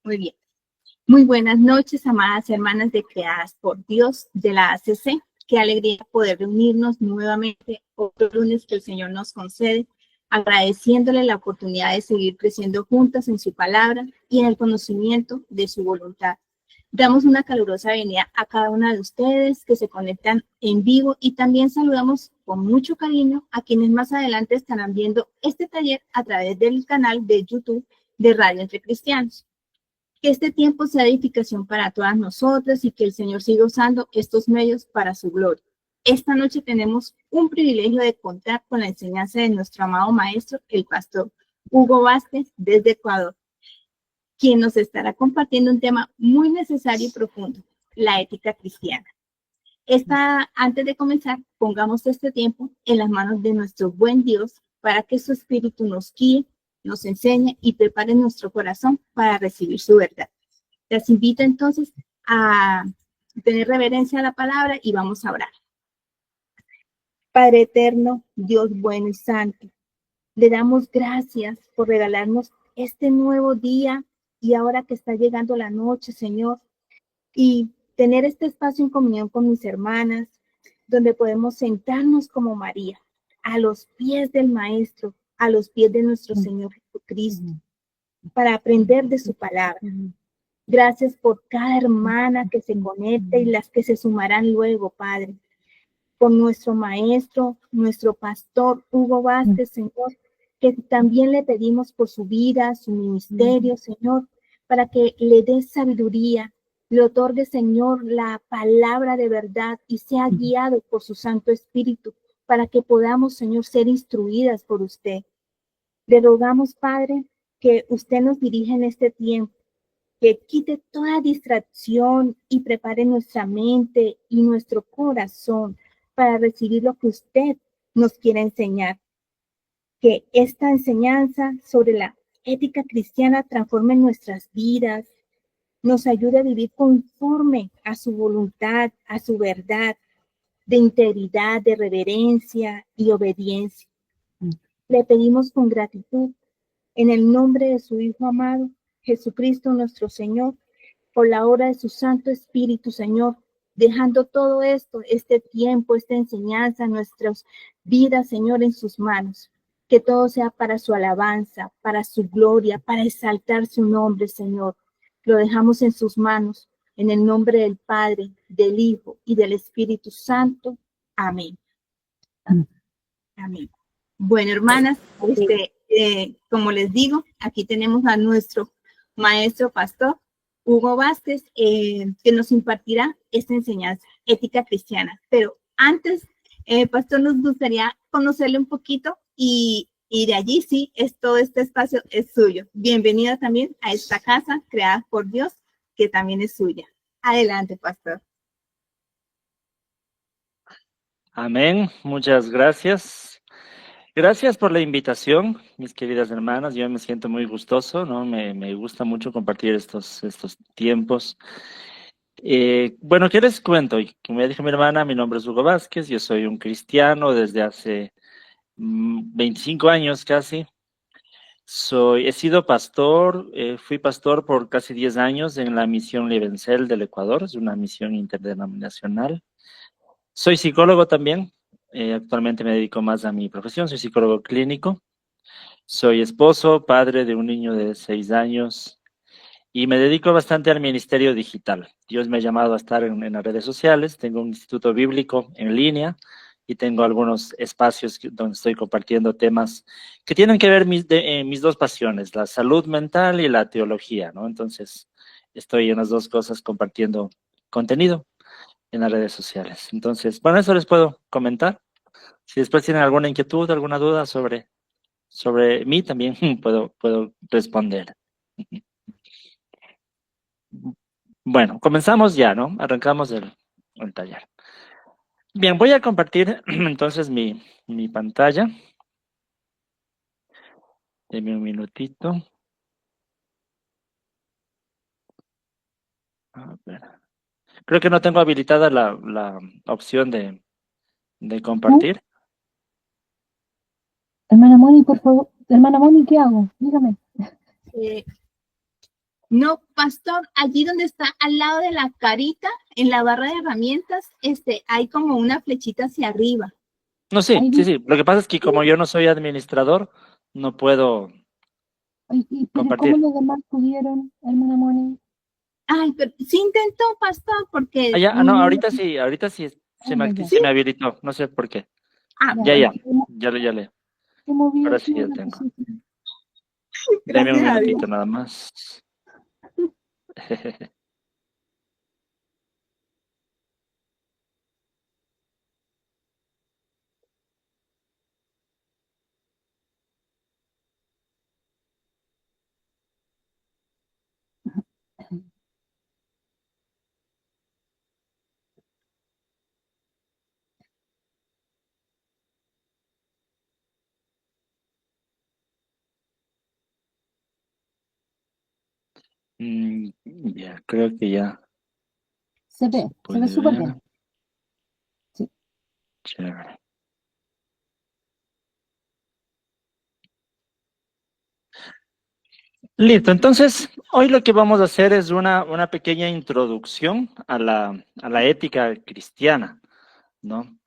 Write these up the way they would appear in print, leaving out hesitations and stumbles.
Muy bien. Muy buenas noches, amadas hermanas de Creadas por Dios de la ACC. Qué alegría poder reunirnos nuevamente otro lunes que el Señor nos concede, agradeciéndole la oportunidad de seguir creciendo juntas en su palabra y en el conocimiento de su voluntad. Damos una calurosa bienvenida a cada una de ustedes que se conectan en vivo y también saludamos con mucho cariño a quienes más adelante estarán viendo este taller a través del canal de YouTube de Radio Entre Cristianos. Que este tiempo sea edificación para todas nosotras y que el Señor siga usando estos medios para su gloria. Esta noche tenemos un privilegio de contar con la enseñanza de nuestro amado maestro, el pastor Hugo Vázquez, desde Ecuador, quien nos estará compartiendo un tema muy necesario y profundo, la ética cristiana. Antes de comenzar, pongamos este tiempo en las manos de nuestro buen Dios para que su Espíritu nos guíe, nos enseñe y prepare nuestro corazón para recibir su verdad. Les invito entonces a tener reverencia a la palabra y vamos a orar. Padre eterno, Dios bueno y santo, le damos gracias por regalarnos este nuevo día y ahora que está llegando la noche, Señor, y tener este espacio en comunión con mis hermanas, donde podemos sentarnos como María, a los pies del Maestro, a los pies de nuestro Señor Jesucristo, para aprender de su palabra. Gracias por cada hermana que se conecta y las que se sumarán luego, Padre. Por nuestro Maestro, nuestro Pastor Hugo Vázquez, Señor, que también le pedimos por su vida, su ministerio, Señor, para que le dé sabiduría, le otorgue, Señor, la palabra de verdad y sea guiado por su Santo Espíritu, para que podamos, Señor, ser instruidas por usted. Le rogamos, Padre, que usted nos dirija en este tiempo, que quite toda distracción y prepare nuestra mente y nuestro corazón para recibir lo que usted nos quiere enseñar. Que esta enseñanza sobre la ética cristiana transforme nuestras vidas, nos ayude a vivir conforme a su voluntad, a su verdad, de integridad, de reverencia y obediencia. Le pedimos con gratitud en el nombre de su Hijo amado, Jesucristo nuestro Señor, por la obra de su Santo Espíritu, Señor, dejando todo esto, este tiempo, esta enseñanza, nuestras vidas, Señor, en sus manos. Que todo sea para su alabanza, para su gloria, para exaltar su nombre, Señor. Lo dejamos en sus manos, en el nombre del Padre, del Hijo y del Espíritu Santo. Amén. Amén. Bueno, hermanas, como les digo, aquí tenemos a nuestro maestro pastor, Hugo Vázquez, que nos impartirá esta enseñanza, ética cristiana. Pero antes, pastor, nos gustaría conocerle un poquito y de allí sí, todo este espacio es suyo. Bienvenida también a esta casa creada por Dios, que también es suya. Adelante, pastor. Amén, muchas gracias. Gracias por la invitación, mis queridas hermanas. Yo me siento muy gustoso, ¿no? Me gusta mucho compartir estos tiempos. Bueno, ¿qué les cuento? Como ya dije mi hermana, mi nombre es Hugo Vázquez, yo soy un cristiano desde hace 25 años casi. He sido pastor, fui pastor por casi 10 años en la misión Livencel del Ecuador, es una misión interdenominacional. Soy psicólogo también, actualmente me dedico más a mi profesión, soy psicólogo clínico. Soy esposo, padre de un niño de 6 años y me dedico bastante al ministerio digital. Dios me ha llamado a estar en las redes sociales, tengo un instituto bíblico en línea y tengo algunos espacios donde estoy compartiendo temas que tienen que ver mis dos pasiones, la salud mental y la teología, ¿no? Entonces, estoy en las dos cosas compartiendo contenido en las redes sociales. Entonces, bueno, eso les puedo comentar. Si después tienen alguna inquietud, alguna duda sobre mí, también puedo responder. Bueno, comenzamos ya, ¿no? Arrancamos el taller. Bien, voy a compartir entonces mi pantalla. Deme un minutito. A ver. Creo que no tengo habilitada la opción de compartir. Hermana Moni, por favor. Hermana Moni, ¿qué hago? Dígame. No, pastor, allí donde está al lado de la carita, en la barra de herramientas, hay como una flechita hacia arriba. No, sí, Ahí sí, dice, sí. Lo que pasa es que como yo no soy administrador, no puedo pero ¿cómo compartir. los demás pudieron, hermana Moni? ay, pero sí intentó, pastor, Ah, porque ya, no, ahorita sí Ya. se me habilitó, no sé por qué. Ya, Ya, es ya, que ya le. se movía Ahora aquí sí ya una tengo. cosita. Dame un gracias a Dios. minutito nada más. Ya, creo que ya se Se ve puede súper ver. bien. Sí. Chévere. Listo, entonces hoy lo que vamos a hacer es una pequeña introducción a la ética cristiana, ¿no?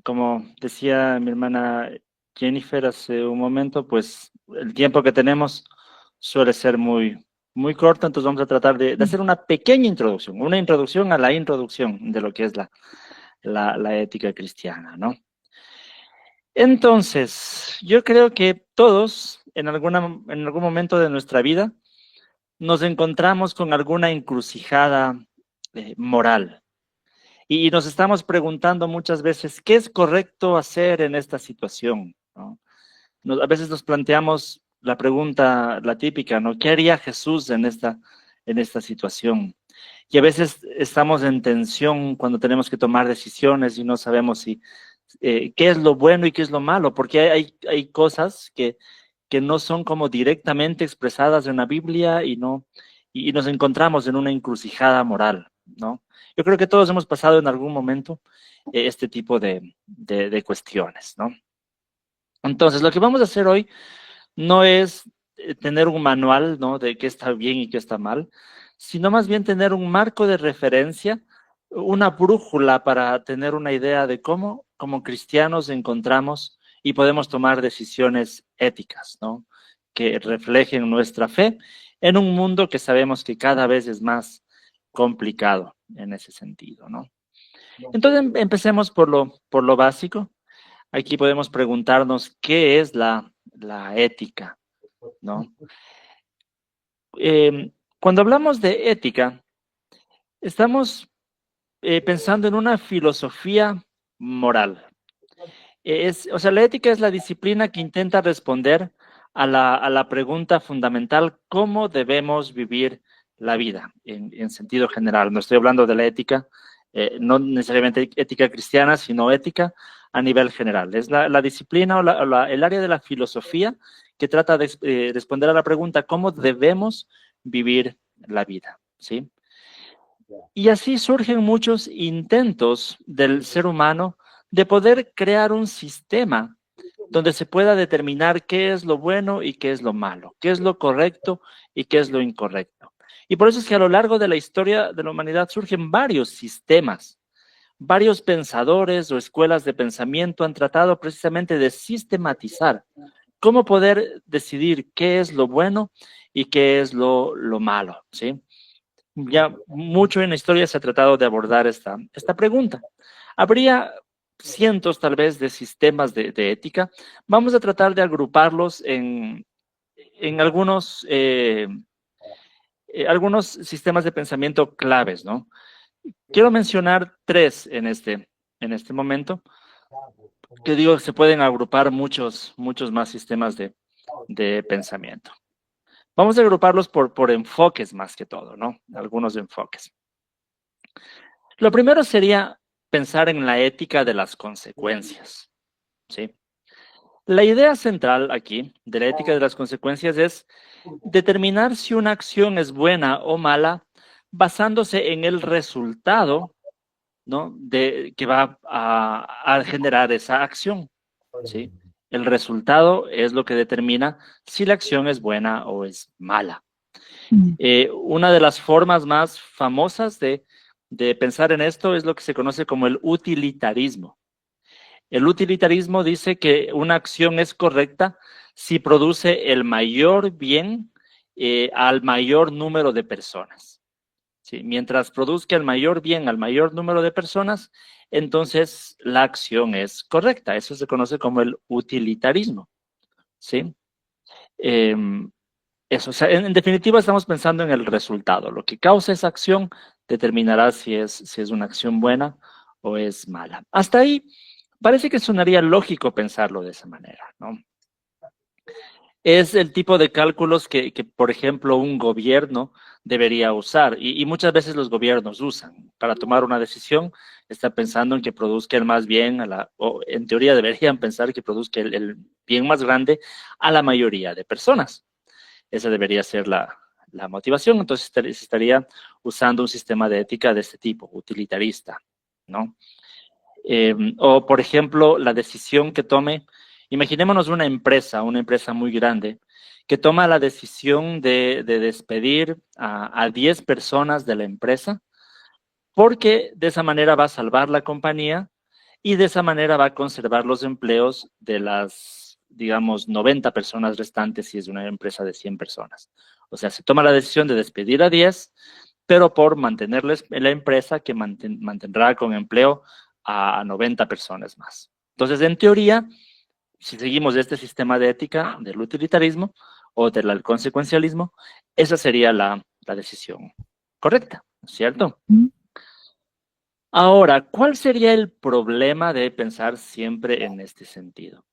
Como decía mi hermana Jennifer hace un momento, pues el tiempo que tenemos suele ser muy corto, entonces vamos a tratar de hacer una pequeña introducción, una introducción a la introducción de lo que es la ética cristiana, ¿no? Entonces, yo creo que todos en algún momento de nuestra vida nos encontramos con alguna encrucijada moral y nos estamos preguntando muchas veces qué es correcto hacer en esta situación, ¿no? A veces nos planteamos la pregunta, la típica, ¿no? ¿Qué haría Jesús en esta situación? Y a veces estamos en tensión cuando tenemos que tomar decisiones y no sabemos si qué es lo bueno y qué es lo malo, porque hay cosas que no son como directamente expresadas en la Biblia y nos encontramos en una encrucijada moral, ¿no? Yo creo que todos hemos pasado en algún momento este tipo de cuestiones, ¿no? Entonces, lo que vamos a hacer hoy no es tener un manual, ¿no? De qué está bien y qué está mal, sino más bien tener un marco de referencia, una brújula para tener una idea de cómo, como cristianos, encontramos y podemos tomar decisiones éticas, ¿no? Que reflejen nuestra fe en un mundo que sabemos que cada vez es más complicado en ese sentido, ¿no? Entonces, empecemos por lo básico. Aquí podemos preguntarnos qué es la ética, ¿no? Cuando hablamos de ética, estamos pensando en una filosofía moral. O sea, la ética es la disciplina que intenta responder a la pregunta fundamental, ¿cómo debemos vivir la vida en sentido general? No estoy hablando de la ética, no necesariamente ética cristiana, sino ética a nivel general. Es la disciplina o el área de la filosofía que trata de responder a la pregunta, ¿cómo debemos vivir la vida? ¿Sí? Y así surgen muchos intentos del ser humano de poder crear un sistema donde se pueda determinar qué es lo bueno y qué es lo malo, qué es lo correcto y qué es lo incorrecto. Y por eso es que a lo largo de la historia de la humanidad surgen varios sistemas, varios pensadores o escuelas de pensamiento han tratado precisamente de sistematizar cómo poder decidir qué es lo bueno y qué es lo malo, ¿sí? Ya mucho en la historia se ha tratado de abordar esta pregunta. Habría cientos tal vez de sistemas de ética. Vamos a tratar de agruparlos en algunos sistemas de pensamiento claves, ¿no? Quiero mencionar tres en este momento, que digo que se pueden agrupar muchos más sistemas de pensamiento. Vamos a agruparlos por enfoques más que todo, ¿no? Algunos enfoques. Lo primero sería pensar en la ética de las consecuencias, ¿sí? La idea central aquí de la ética de las consecuencias es determinar si una acción es buena o mala basándose en el resultado, ¿no? Que va a generar esa acción, ¿sí? El resultado es lo que determina si la acción es buena o es mala. Una de las formas más famosas de pensar en esto es lo que se conoce como el utilitarismo. El utilitarismo dice que una acción es correcta si produce el mayor bien al mayor número de personas. ¿Sí? Mientras produzca el mayor bien al mayor número de personas, entonces la acción es correcta. Eso se conoce como el utilitarismo. ¿Sí? Eso, o sea, en definitiva estamos pensando en el resultado. Lo que causa esa acción determinará si es una acción buena o es mala. Hasta ahí parece que sonaría lógico pensarlo de esa manera, ¿no? Es el tipo de cálculos que, por ejemplo, un gobierno debería usar y muchas veces los gobiernos usan. Para tomar una decisión, está pensando en que produzca el más bien, o en teoría deberían pensar que produzca el bien más grande a la mayoría de personas. Esa debería ser la motivación. Entonces se estaría usando un sistema de ética de este tipo, utilitarista, ¿no? O, por ejemplo, la decisión que tome, imaginémonos una empresa muy grande, que toma la decisión de despedir a 10 personas de la empresa, porque de esa manera va a salvar la compañía y de esa manera va a conservar los empleos de las, digamos, 90 personas restantes si es una empresa de 100 personas. O sea, se toma la decisión de despedir a 10, pero por mantenerles en la empresa que mantendrá con empleo a 90 personas más. Entonces, en teoría, si seguimos este sistema de ética del utilitarismo o del consecuencialismo, esa sería la decisión correcta, ¿cierto? Ahora, ¿cuál sería el problema de pensar siempre en este sentido?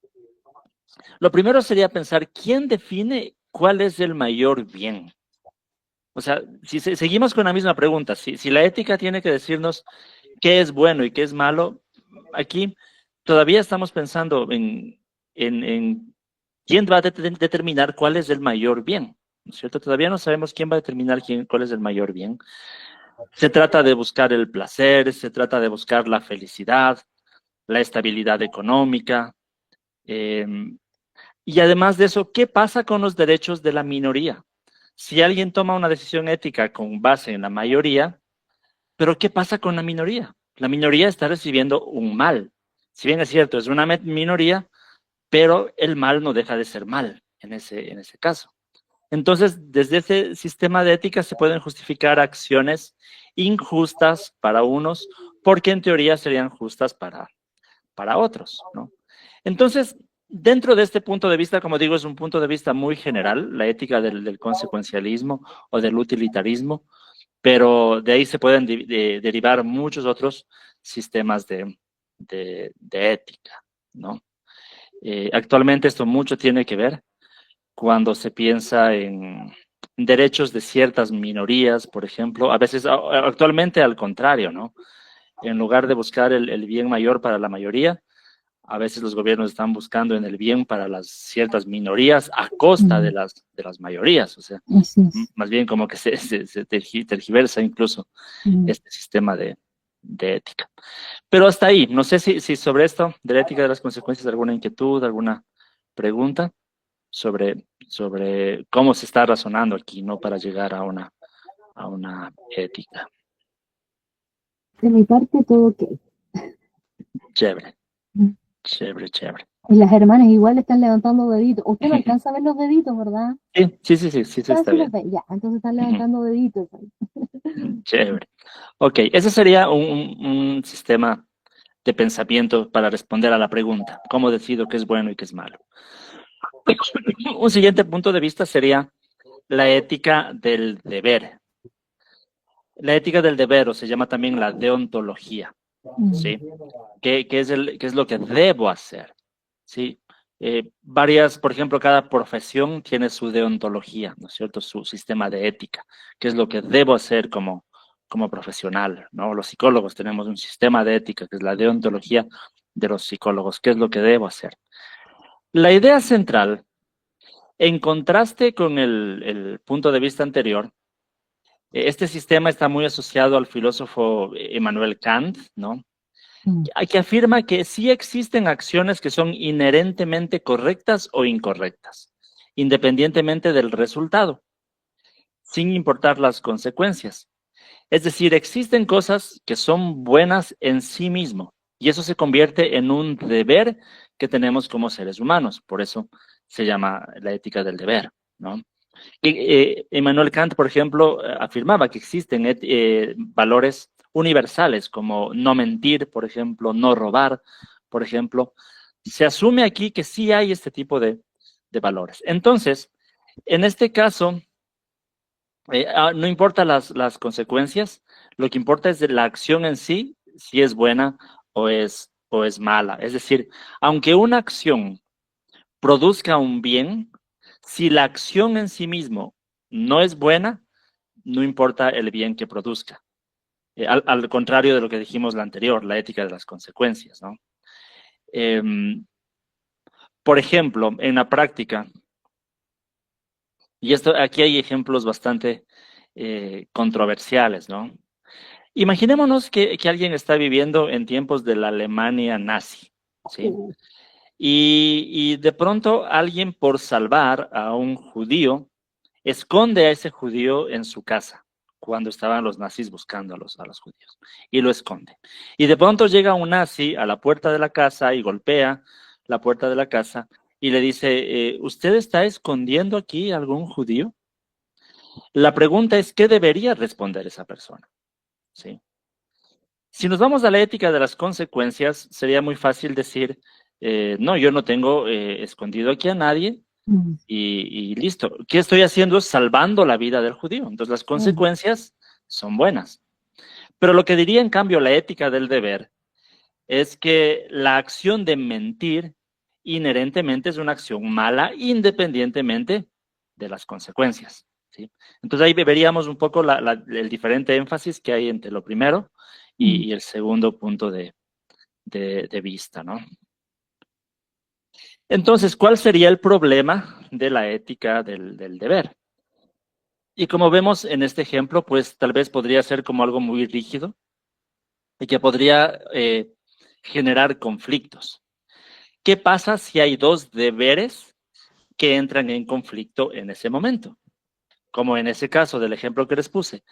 Lo primero sería pensar quién define cuál es el mayor bien. O sea, si seguimos con la misma pregunta, si la ética tiene que decirnos qué es bueno y qué es malo, aquí todavía estamos pensando en quién va a determinar cuál es el mayor bien, ¿no es cierto? Todavía no sabemos quién va a determinar cuál es el mayor bien. Se trata de buscar el placer, se trata de buscar la felicidad, la estabilidad económica. Y además de eso, ¿qué pasa con los derechos de la minoría? Si alguien toma una decisión ética con base en la mayoría, pero ¿qué pasa con la minoría? La minoría está recibiendo un mal. Si bien es cierto, es una minoría, pero el mal no deja de ser mal en ese caso. Entonces, desde ese sistema de ética se pueden justificar acciones injustas para unos, porque en teoría serían justas para otros, ¿no? Entonces, dentro de este punto de vista, como digo, es un punto de vista muy general, la ética del consecuencialismo o del utilitarismo, pero de ahí se pueden derivar muchos otros sistemas de ética, ¿no? Actualmente esto mucho tiene que ver cuando se piensa en derechos de ciertas minorías, por ejemplo, a veces actualmente al contrario, ¿no? En lugar de buscar el bien mayor para la mayoría, a veces los gobiernos están buscando en el bien para las ciertas minorías a costa de las mayorías, o sea, más bien como que se tergiversa incluso este sistema de ética. Pero hasta ahí, no sé si sobre esto, de la ética de las consecuencias, alguna inquietud, alguna pregunta sobre cómo se está razonando aquí, ¿no? Para llegar a una ética. De mi parte, todo ok. Chévere. Chévere. Y las hermanas igual están levantando deditos. Usted no alcanza a ver los deditos, ¿verdad? Sí, está bien. Ya, entonces están levantando deditos. Chévere. Ok, ese sería un sistema de pensamiento para responder a la pregunta. ¿Cómo decido qué es bueno y qué es malo? Un siguiente punto de vista sería la ética del deber. La ética del deber, o se llama también la deontología, ¿sí? ¿Qué es lo que debo hacer? ¿Sí? Por ejemplo, cada profesión tiene su deontología, ¿no es cierto? Su sistema de ética. ¿Qué es lo que debo hacer como profesional, ¿no? Los psicólogos tenemos un sistema de ética, que es la deontología de los psicólogos. ¿Qué es lo que debo hacer? La idea central, en contraste con el punto de vista anterior, este sistema está muy asociado al filósofo Immanuel Kant, ¿no? Que afirma que sí existen acciones que son inherentemente correctas o incorrectas, independientemente del resultado. sin importar las consecuencias. Es decir, existen cosas que son buenas en sí mismo y eso se convierte en un deber que tenemos como seres humanos. Por eso se llama la ética del deber, ¿no? Immanuel Kant, por ejemplo, afirmaba que existen valores universales como no mentir, por ejemplo, no robar, por ejemplo. Se asume aquí que sí hay este tipo de valores. Entonces, en este caso, no importa las consecuencias, lo que importa es la acción en sí, si es buena o es mala. Es decir, aunque una acción produzca un bien, si la acción en sí mismo no es buena, no importa el bien que produzca. Al contrario de lo que dijimos la anterior, la ética de las consecuencias, ¿no? Por ejemplo, en la práctica, y esto aquí hay ejemplos bastante controversiales, ¿no? Imaginémonos que alguien está viviendo en tiempos de la Alemania nazi, ¿sí? Y de pronto alguien, por salvar a un judío, esconde a ese judío en su casa cuando estaban los nazis buscando a los judíos y lo esconde. Y de pronto llega un nazi a la puerta de la casa y golpea la puerta de la casa y le dice, ¿usted está escondiendo aquí a algún judío? La pregunta es, ¿qué debería responder esa persona? ¿Sí? Si nos vamos a la ética de las consecuencias, sería muy fácil decir, no, yo no tengo escondido aquí a nadie, y listo. ¿Qué estoy haciendo? Salvando la vida del judío. Entonces las consecuencias son buenas. Pero lo que diría en cambio la ética del deber es que la acción de mentir inherentemente es una acción mala independientemente de las consecuencias, ¿sí? Entonces ahí veríamos un poco el diferente énfasis que hay entre lo primero y el segundo punto de vista, ¿no? Entonces, ¿cuál sería el problema de la ética del deber? Y como vemos en este ejemplo, pues tal vez podría ser como algo muy rígido y que podría generar conflictos. ¿Qué pasa si hay dos deberes que entran en conflicto en ese momento? Como en ese caso del ejemplo que les puse.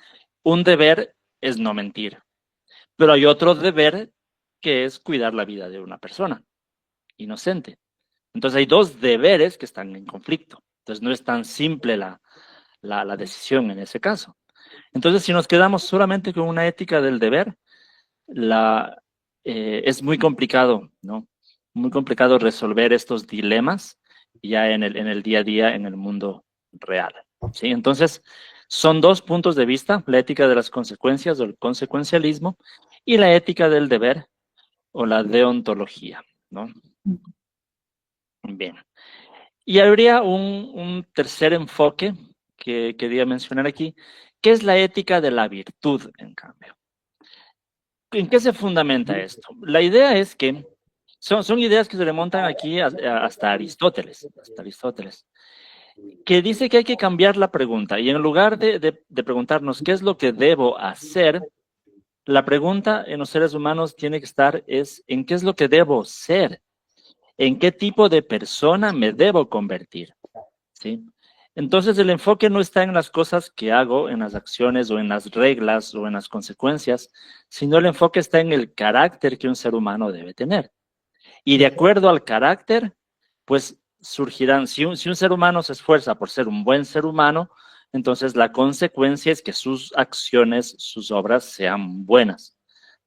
Un deber es no mentir, pero hay otro deber que es cuidar la vida de una persona inocente. Entonces hay dos deberes que están en conflicto. Entonces no es tan simple la decisión en ese caso. Entonces, si nos quedamos solamente con una ética del deber, es muy complicado, ¿no? Muy complicado resolver estos dilemas ya en el día a día, en el mundo real, ¿sí? Entonces, son dos puntos de vista, la ética de las consecuencias o el consecuencialismo y la ética del deber o la deontología, ¿no? Bien. Y habría un tercer enfoque que quería mencionar aquí, que es la ética de la virtud, en cambio. ¿En qué se fundamenta esto? La idea es que son ideas que se remontan aquí hasta Aristóteles, que dice que hay que cambiar la pregunta y en lugar de preguntarnos qué es lo que debo hacer, la pregunta en los seres humanos tiene que estar es en qué es lo que debo ser, en qué tipo de persona me debo convertir, ¿sí? Entonces el enfoque no está en las cosas que hago, en las acciones o en las reglas o en las consecuencias, sino el enfoque está en el carácter que un ser humano debe tener. Y de acuerdo al carácter, pues surgirán, si un ser humano se esfuerza por ser un buen ser humano, entonces la consecuencia es que sus acciones, sus obras sean buenas,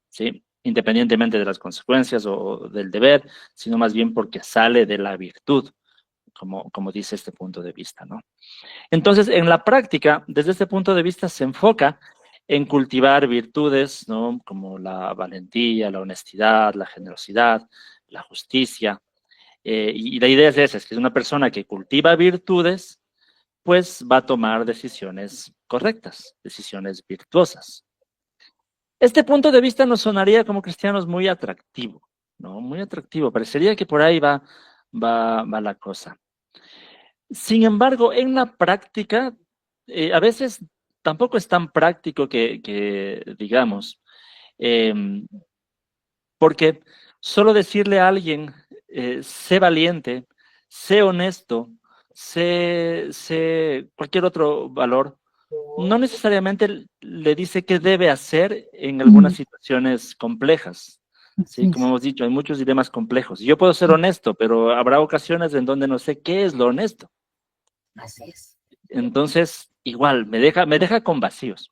¿sí? Independientemente de las consecuencias o del deber, sino más bien porque sale de la virtud, como dice este punto de vista, ¿no? Entonces, en la práctica, desde este punto de vista, se enfoca en cultivar virtudes, ¿no? Como la valentía, la honestidad, la generosidad, la justicia. Y la idea es esa, es que es una persona que cultiva virtudes, pues va a tomar decisiones correctas, decisiones virtuosas. Este punto de vista nos sonaría como cristianos muy atractivo, ¿no? Muy atractivo. Parecería que por ahí va la cosa. Sin embargo, en la práctica, a veces tampoco es tan práctico que digamos, em, porque solo decirle a alguien, sé valiente, sé honesto, sé cualquier otro valor, no necesariamente le dice qué debe hacer en algunas situaciones complejas. Sí, como hemos dicho, hay muchos dilemas complejos. Yo puedo ser honesto, pero habrá ocasiones en donde no sé qué es lo honesto. Así es. Entonces, igual, me deja con vacíos.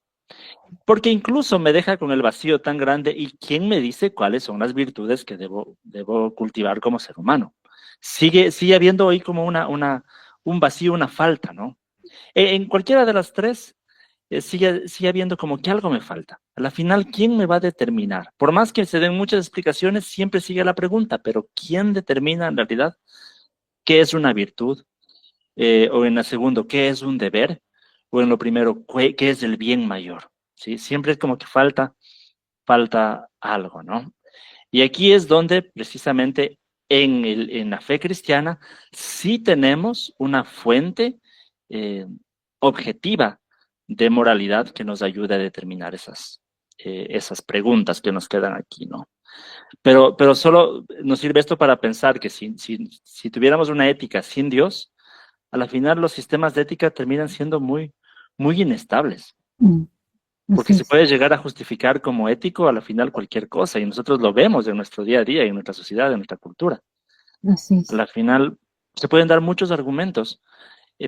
Porque incluso me deja con el vacío tan grande y quién me dice cuáles son las virtudes que debo cultivar como ser humano. Sigue habiendo hoy como un vacío, una falta, ¿no? En cualquiera de las tres, sigue habiendo como que algo me falta. A la final, ¿quién me va a determinar? Por más que se den muchas explicaciones, siempre sigue la pregunta, pero ¿quién determina en realidad qué es una virtud? O en la segunda, ¿qué es un deber? O en lo primero, ¿qué es el bien mayor? ¿Sí? Siempre es como que falta algo, ¿no? Y aquí es donde precisamente en la fe cristiana sí tenemos una fuente eh, objetiva de moralidad que nos ayuda a determinar esas preguntas que nos quedan aquí, ¿no? Pero solo nos sirve esto para pensar que si tuviéramos una ética sin Dios, a la final los sistemas de ética terminan siendo muy inestables. Porque Así se es. puede llegar a justificar como ético a la final cualquier cosa y nosotros lo vemos en nuestro día a día, en nuestra sociedad, en nuestra cultura. Así A es. la final se pueden dar muchos argumentos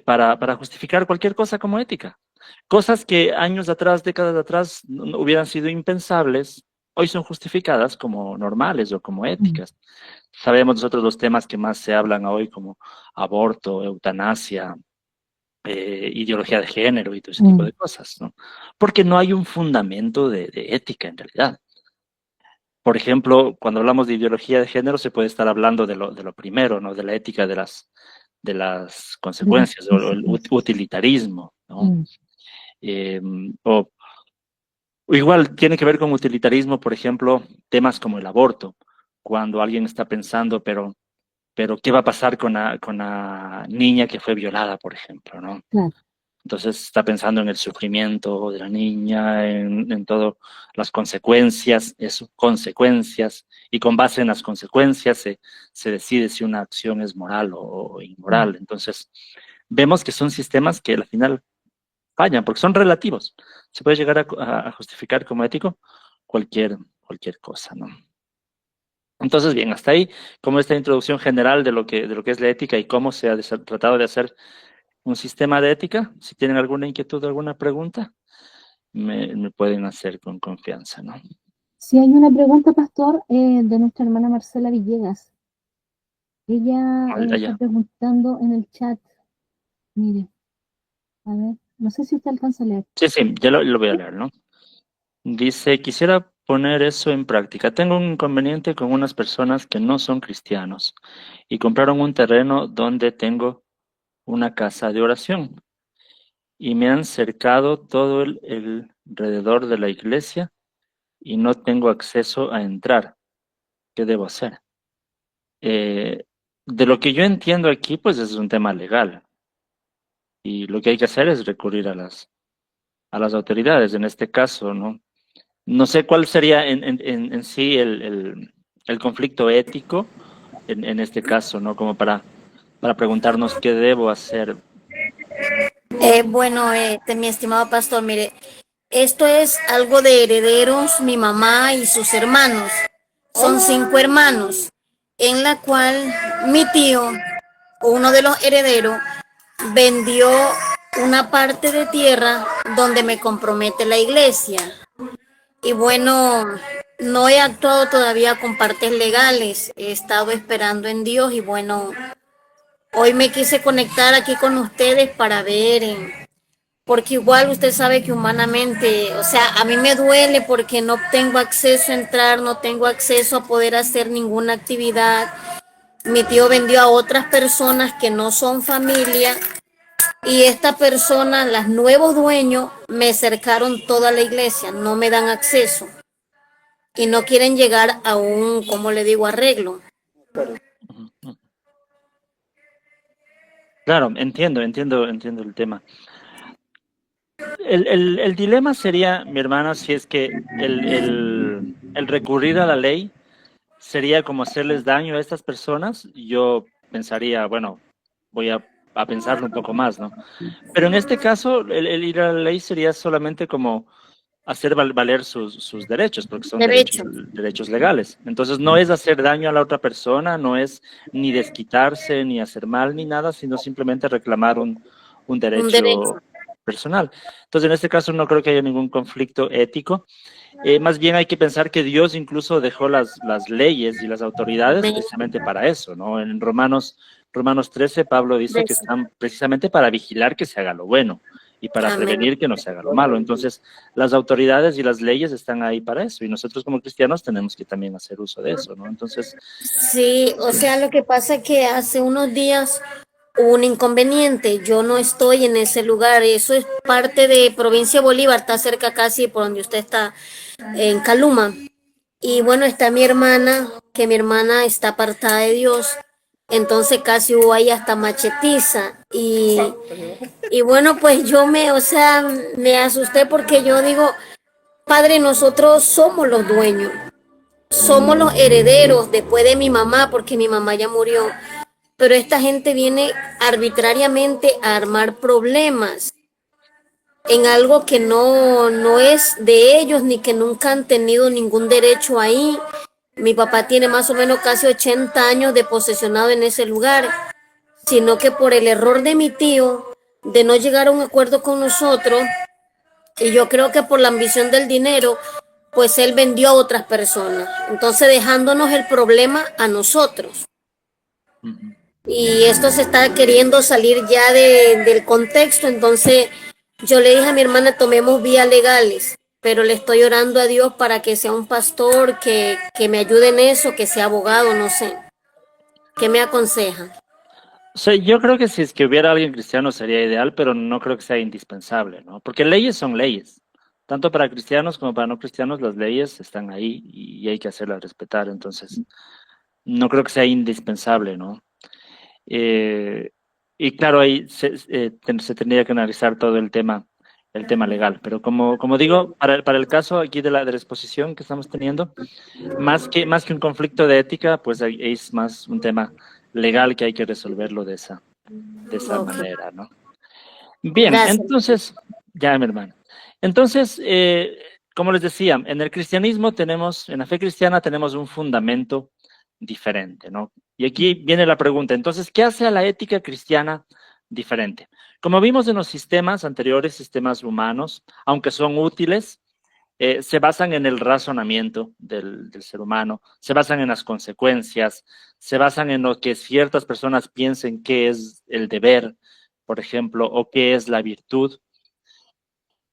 para justificar cualquier cosa como ética. Cosas que años atrás, décadas atrás, no hubieran sido impensables, hoy son justificadas como normales o como éticas. Sabemos nosotros los temas que más se hablan hoy como aborto, eutanasia, ideología de género y todo ese tipo de cosas, ¿no? Porque no hay un fundamento de ética en realidad. Por ejemplo, cuando hablamos de ideología de género, se puede estar hablando de lo primero, ¿no? De la ética de las De las consecuencias, o el consecuencias. utilitarismo, ¿no? Eh, o, o igual tiene que ver con utilitarismo, por ejemplo, temas como el aborto, cuando alguien está pensando, pero ¿qué va a pasar con la niña que fue violada, por ejemplo, ¿no? Claro. Entonces está pensando en el sufrimiento de la niña, en todas las consecuencias, y con base en las consecuencias se decide si una acción es moral o inmoral. Entonces, vemos que son sistemas que al final fallan, porque son relativos. Se puede llegar a justificar como ético cualquier cosa, ¿no? Entonces, bien, hasta ahí, como esta introducción general de lo que es la ética y cómo se ha tratado de hacer un sistema de ética. Si tienen alguna inquietud, alguna pregunta, me pueden hacer con confianza, ¿no? Si hay una pregunta, pastor, de nuestra hermana Marcela Villegas. Ella está Allá. preguntando en el chat. Mire, a ver, no sé si usted alcanza a leer. Sí, sí, ya lo voy a leer, ¿no? Dice, quisiera poner eso en práctica. Tengo un inconveniente con unas personas que no son cristianos y compraron un terreno donde tengo una casa de oración y me han cercado todo el alrededor de la iglesia y no tengo acceso a entrar. ¿Qué debo hacer? Eh, de lo que yo entiendo aquí, pues es un tema legal y lo que hay que hacer es recurrir a las autoridades en este caso, ¿no? No sé cuál sería en sí el conflicto ético en este caso, ¿no? Como para preguntarnos qué debo hacer. Bueno, mi estimado pastor, mire, esto es algo de herederos, mi mamá y sus hermanos. Son 5 hermanos, en la cual mi tío, uno de los herederos, vendió una parte de tierra donde me compromete la iglesia. Y bueno, no he actuado todavía con partes legales, he estado esperando en Dios y bueno, hoy me quise conectar aquí con ustedes para ver, porque igual usted sabe que humanamente, o sea, a mí me duele porque no tengo acceso a entrar, no tengo acceso a poder hacer ninguna actividad. Mi tío vendió a otras personas que no son familia y esta persona, los nuevos dueños, me cercaron toda la iglesia, no me dan acceso y no quieren llegar a un, como le digo, arreglo. Claro, entiendo el tema. El dilema sería, mi hermana, si es que el recurrir a la ley sería como hacerles daño a estas personas. Yo pensaría, bueno, voy a a pensarlo un poco más, ¿no? Pero en este caso, el ir a la ley sería solamente como hacer valer sus derechos, porque son Derecho. derechos legales. Entonces, no es hacer daño a la otra persona, no es ni desquitarse, ni hacer mal, ni nada, sino simplemente reclamar un Un derecho derecho. personal. Entonces, en este caso, no creo que haya ningún conflicto ético. Más bien hay que pensar que Dios incluso dejó las leyes y las autoridades Amén. precisamente para eso, ¿no? En Romanos 13, Pablo dice que están precisamente para vigilar que se haga lo bueno y para Amén. prevenir que no se haga lo malo. Entonces, las autoridades y las leyes están ahí para eso y nosotros como cristianos tenemos que también hacer uso de eso, ¿no? Entonces, Sí, o sea, lo que pasa es que hace unos días hubo un inconveniente. Yo no estoy en ese lugar. Eso es parte de Provincia Bolívar, está cerca casi por donde usted está, en Caluma. Y bueno, está mi hermana, que mi hermana está apartada de Dios. Entonces casi hubo ahí hasta machetiza. Y bueno, pues yo o sea, me asusté porque yo digo, Padre, nosotros somos los dueños, somos los herederos después de mi mamá, porque mi mamá ya murió. Pero esta gente viene arbitrariamente a armar problemas en algo que no es de ellos ni que nunca han tenido ningún derecho ahí. Mi papá tiene más o menos casi 80 años de posesionado en ese lugar, sino que por el error de mi tío de no llegar a un acuerdo con nosotros, y yo creo que por la ambición del dinero, pues él vendió a otras personas, entonces dejándonos el problema a nosotros. ujú. Y esto se está queriendo salir ya del contexto, entonces yo le dije a mi hermana, tomemos vías legales, pero le estoy orando a Dios para que sea un pastor que me ayude en eso, que sea abogado, no sé. ¿Qué me aconseja? O sea, yo creo que si es que hubiera alguien cristiano sería ideal, pero no creo que sea indispensable, ¿no? Porque leyes son leyes. Tanto para cristianos como para no cristianos, las leyes están ahí y hay que hacerlas respetar. Entonces, no creo que sea indispensable, ¿no? Eh, y claro, ahí se tendría que analizar todo el tema legal. Pero como digo, para el caso aquí de la exposición que estamos teniendo, más que un conflicto de ética, pues es más un tema legal que hay que resolverlo de esa Ok, manera, ¿no? Bien, gracias. entonces, ya, mi hermano. Entonces, como les decía, en el cristianismo en la fe cristiana tenemos un fundamento diferente, ¿no? Y aquí viene la pregunta, entonces, ¿qué hace a la ética cristiana diferente? Como vimos en los sistemas anteriores, sistemas humanos, aunque son útiles, se basan en el razonamiento del ser humano, se basan en las consecuencias, se basan en lo que ciertas personas piensen que es el deber, por ejemplo, o qué es la virtud.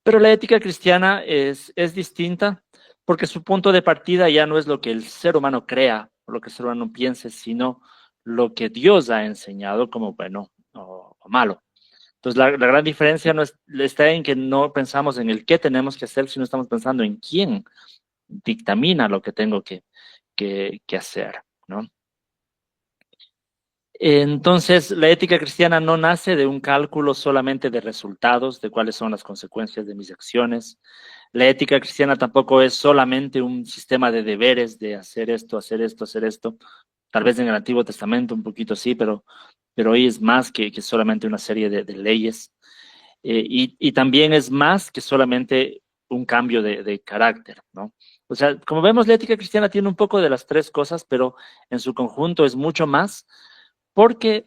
Pero la ética cristiana es distinta porque su punto de partida ya no es lo que el ser humano crea o lo que el ser humano piense, sino lo que Dios ha enseñado como bueno o malo. Entonces, la gran diferencia no está en que no pensamos en el qué tenemos que hacer, sino estamos pensando en quién dictamina lo que tengo que hacer, ¿no? Entonces, la ética cristiana no nace de un cálculo solamente de resultados, de cuáles son las consecuencias de mis acciones. La ética cristiana tampoco es solamente un sistema de deberes, de hacer esto, hacer esto, hacer esto. Tal vez en el Antiguo Testamento un poquito sí, pero hoy es más que solamente una serie de leyes. Y también es más que solamente un cambio de carácter, ¿no? O sea, como vemos, la ética cristiana tiene un poco de las tres cosas, pero en su conjunto es mucho más porque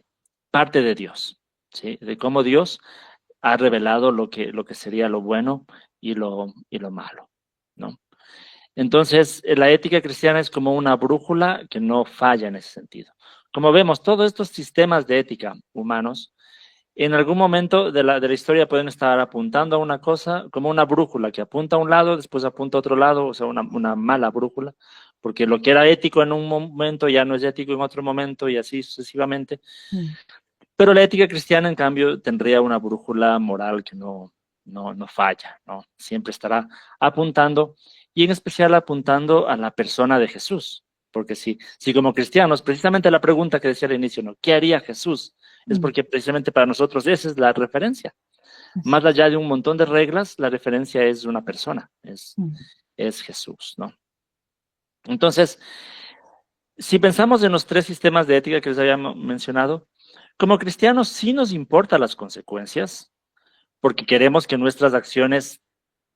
parte de Dios, ¿sí? De cómo Dios ha revelado lo que sería lo bueno y lo malo, ¿no? Entonces, la ética cristiana es como una brújula que no falla en ese sentido. Como vemos, todos estos sistemas de ética humanos, en algún momento de la historia pueden estar apuntando a una cosa, como una brújula que apunta a un lado, después apunta a otro lado, o sea, una mala brújula, porque lo que era ético en un momento ya no es ético en otro momento y así sucesivamente. Pero la ética cristiana, en cambio, tendría una brújula moral que no falla, ¿no? Siempre estará apuntando y en especial apuntando a la persona de Jesús. Porque si como cristianos, precisamente la pregunta que decía al inicio, ¿no? ¿Qué haría Jesús? Es porque precisamente para nosotros esa es la referencia. Más allá de un montón de reglas, la referencia es una persona, es Jesús, ¿no? Entonces, si pensamos en los tres sistemas de ética que les había mencionado, Como cristianos sí nos importan las consecuencias, porque queremos que nuestras acciones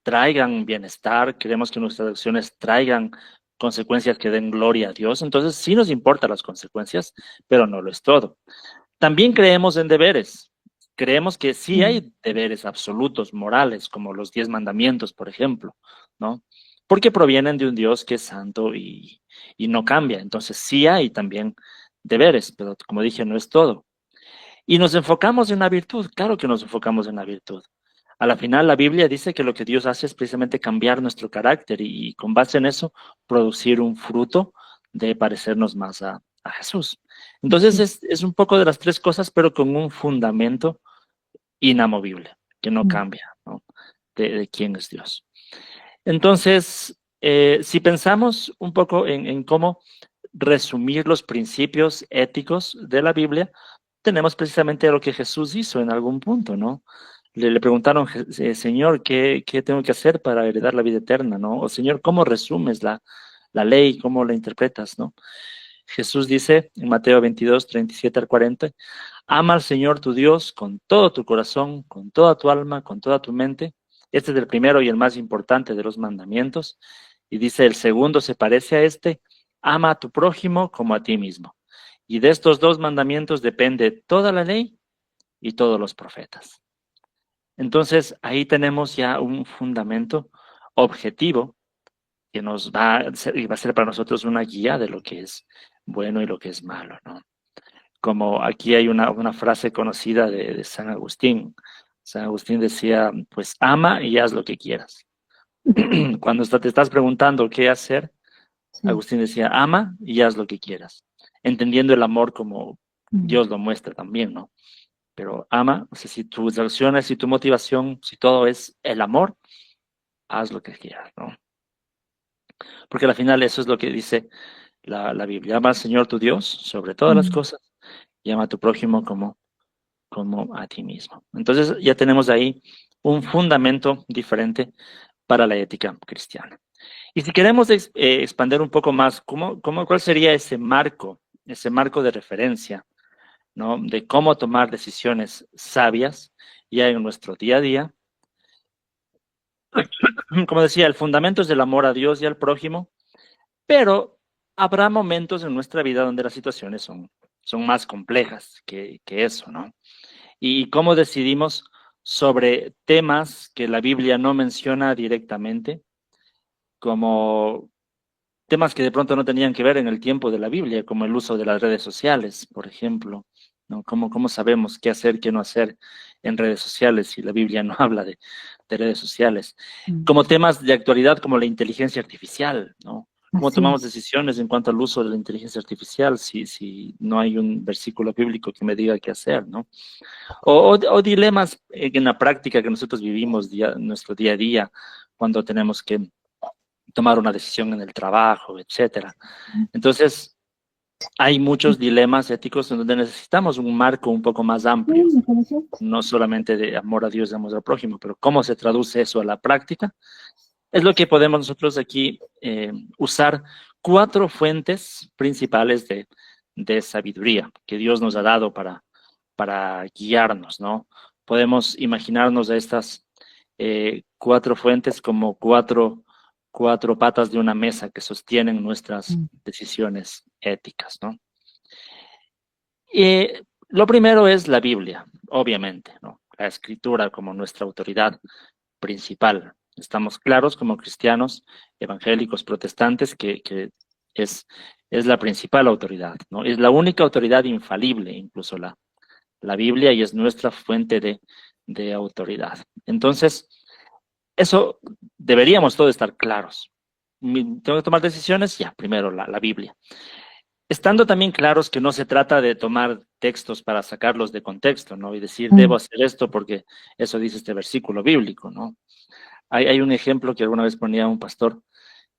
traigan bienestar, queremos que nuestras acciones traigan consecuencias que den gloria a Dios. Entonces sí nos importan las consecuencias, pero no lo es todo. También creemos en deberes. Creemos que sí hay deberes absolutos, morales, como los 10 mandamientos, por ejemplo, ¿no? Porque provienen de un Dios que es santo y no cambia. Entonces sí hay también deberes, pero como dije, no es todo. Y nos enfocamos en la virtud, claro que nos enfocamos en la virtud. A la final, la Biblia dice que lo que Dios hace es precisamente cambiar nuestro carácter y con base en eso producir un fruto de parecernos más a Jesús. Entonces es un poco de las tres cosas, pero con un fundamento inamovible, que no cambia, ¿no? De quién es Dios. Entonces, si pensamos un poco en cómo resumir los principios éticos de la Biblia, tenemos precisamente lo que Jesús hizo en algún punto, ¿no? Le preguntaron, Señor, ¿qué tengo que hacer para heredar la vida eterna, ¿no? O Señor, ¿cómo resumes la ley? ¿Cómo la interpretas, ¿no? Jesús dice en Mateo 22, 37 al 40, ama al Señor tu Dios con todo tu corazón, con toda tu alma, con toda tu mente. Este es el primero y el más importante de los mandamientos. Y dice, el segundo se parece a este, ama a tu prójimo como a ti mismo. Y de estos dos mandamientos depende toda la ley y todos los profetas. Entonces, ahí tenemos ya un fundamento objetivo que nos va a ser para nosotros una guía de lo que es bueno y lo que es malo, ¿no? Como aquí hay una frase conocida de San Agustín. San Agustín decía, pues ama y haz lo que quieras. Cuando te estás preguntando qué hacer, Sí. Agustín decía, ama y haz lo que quieras. Entendiendo el amor como Dios lo muestra también, ¿no? Pero ama, o sea, si tus acciones, si tu motivación, si todo es el amor, haz lo que quieras, ¿no? Porque al final eso es lo que dice la Biblia. Ama al Señor tu Dios sobre todas las cosas y ama a tu prójimo como a ti mismo. Entonces ya tenemos ahí un fundamento diferente para la ética cristiana. Y si queremos expandir un poco más, ¿cuál sería ese marco de referencia, ¿no? De cómo tomar decisiones sabias ya en nuestro día a día? Como decía, el fundamento es el amor a Dios y al prójimo, pero habrá momentos en nuestra vida donde las situaciones son más complejas que eso, ¿no? Y cómo decidimos sobre temas que la Biblia no menciona directamente, como temas que de pronto no tenían que ver en el tiempo de la Biblia, como el uso de las redes sociales, por ejemplo, ¿no? ¿Cómo sabemos qué hacer, qué no hacer en redes sociales si la Biblia no habla de redes sociales? Como temas de actualidad como la inteligencia artificial, ¿no? ¿Cómo tomamos decisiones en cuanto al uso de la inteligencia artificial si no hay un versículo bíblico que me diga qué hacer, ¿no? O dilemas en la práctica que nosotros vivimos nuestro día a día, cuando tenemos que tomar una decisión en el trabajo, etcétera. Entonces, hay muchos dilemas éticos en donde necesitamos un marco un poco más amplio, no solamente de amor a Dios y amor al prójimo, pero cómo se traduce eso a la práctica. Es lo que podemos nosotros aquí usar 4 fuentes principales de sabiduría que Dios nos ha dado para guiarnos, ¿no? Podemos imaginarnos a estas 4 fuentes como cuatro patas de una mesa que sostienen nuestras decisiones éticas, ¿no? Lo primero es la Biblia, obviamente, ¿no? La Escritura como nuestra autoridad principal. Estamos claros como cristianos, evangélicos, protestantes, que es la principal autoridad, ¿no? Es la única autoridad infalible, incluso la Biblia, y es nuestra fuente de autoridad. Entonces, eso deberíamos todos estar claros. Tengo que tomar decisiones, ya, primero la Biblia. Estando también claros que no se trata de tomar textos para sacarlos de contexto, ¿no? Y decir, debo hacer esto porque eso dice este versículo bíblico, ¿no? Hay un ejemplo que alguna vez ponía un pastor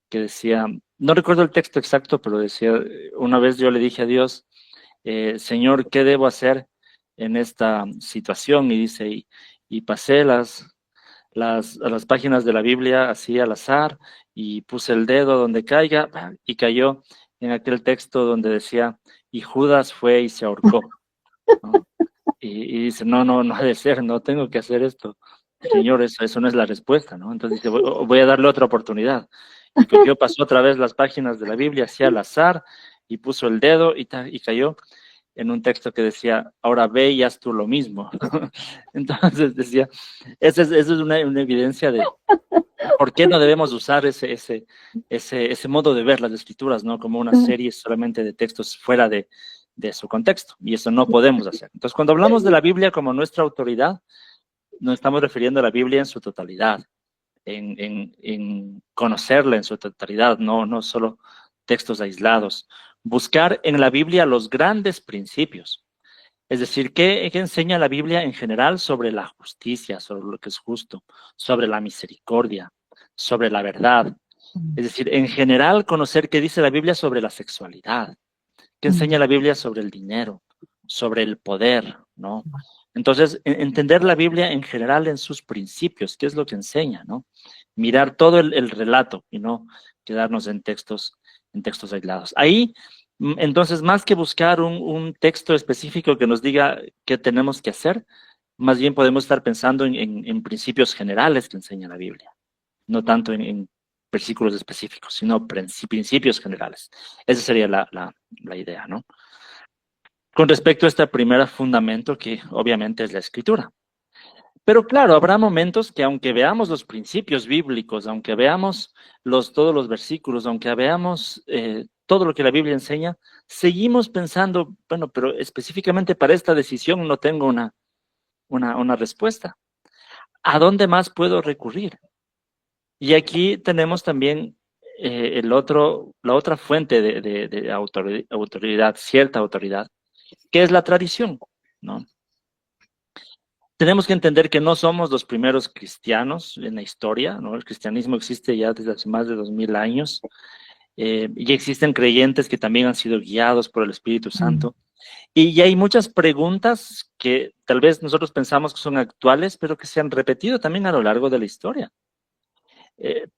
que decía, no recuerdo el texto exacto, pero decía, una vez yo le dije a Dios, Señor, ¿qué debo hacer en esta situación? Y dice, y pasé las páginas de la Biblia así al azar y puse el dedo donde caiga y cayó en aquel texto donde decía, y Judas fue y se ahorcó. ¿no? Y dice, no ha de ser, no tengo que hacer esto. Señor, eso no es la respuesta, ¿no? Entonces dice, voy a darle otra oportunidad. Y cogió, pasó otra vez las páginas de la Biblia, hacía al azar, y puso el dedo y cayó en un texto que decía, ahora ve y haz tú lo mismo. Entonces decía, esa es una evidencia de por qué no debemos usar ese modo de ver las escrituras, ¿no? Como una serie solamente de textos fuera de su contexto. Y eso no podemos hacer. Entonces, cuando hablamos de la Biblia como nuestra autoridad, nos estamos refiriendo a la Biblia en su totalidad, en conocerla en su totalidad, no solo textos aislados. Buscar en la Biblia los grandes principios. Es decir, ¿qué enseña la Biblia en general sobre la justicia, sobre lo que es justo, sobre la misericordia, sobre la verdad? Es decir, en general conocer qué dice la Biblia sobre la sexualidad, qué enseña la Biblia sobre el dinero, sobre el poder, ¿no? Entonces, entender la Biblia en general en sus principios, qué es lo que enseña, ¿no? Mirar todo el relato y no quedarnos en textos aislados. Ahí, entonces, más que buscar un texto específico que nos diga qué tenemos que hacer, más bien podemos estar pensando en principios generales que enseña la Biblia, no tanto en versículos específicos, sino principios generales. Esa sería la idea, ¿no? Con respecto a este primer fundamento, que obviamente es la escritura. Pero claro, habrá momentos que aunque veamos los principios bíblicos, aunque veamos todos los versículos, aunque veamos todo lo que la Biblia enseña, seguimos pensando, bueno, pero específicamente para esta decisión no tengo una respuesta. ¿A dónde más puedo recurrir? Y aquí tenemos también la otra fuente de autoridad, cierta autoridad, que es la tradición, ¿no? Tenemos que entender que no somos los primeros cristianos en la historia, ¿no? El cristianismo existe ya desde hace más de 2000 años, y existen creyentes que también han sido guiados por el Espíritu Santo. Y ya hay muchas preguntas que tal vez nosotros pensamos que son actuales, pero que se han repetido también a lo largo de la historia.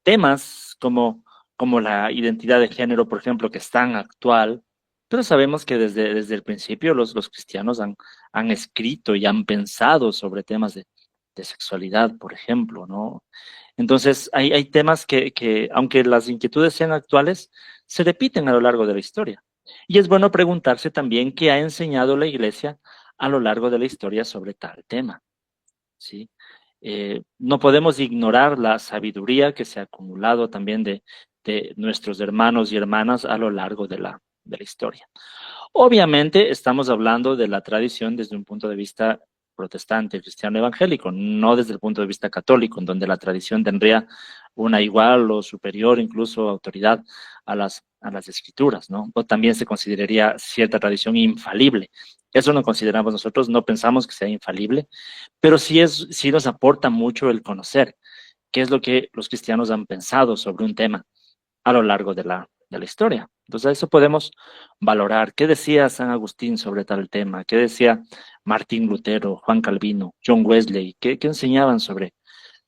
Temas como la identidad de género, por ejemplo, que es tan actual, pero sabemos que desde el principio los cristianos han escrito y han pensado sobre temas de sexualidad, por ejemplo, ¿no? Entonces, hay temas que, aunque las inquietudes sean actuales, se repiten a lo largo de la historia. Y es bueno preguntarse también qué ha enseñado la Iglesia a lo largo de la historia sobre tal tema, ¿sí? No podemos ignorar la sabiduría que se ha acumulado también de nuestros hermanos y hermanas a lo largo de la historia. Obviamente estamos hablando de la tradición desde un punto de vista protestante, cristiano evangélico, no desde el punto de vista católico, en donde la tradición tendría una igual o superior incluso autoridad a las escrituras, ¿no? O también se consideraría cierta tradición infalible. Eso no consideramos nosotros, no pensamos que sea infalible, pero sí nos aporta mucho el conocer qué es lo que los cristianos han pensado sobre un tema a lo largo de la historia. Entonces, eso podemos valorar. ¿Qué decía San Agustín sobre tal tema? ¿Qué decía Martín Lutero, Juan Calvino, John Wesley? ¿Qué enseñaban sobre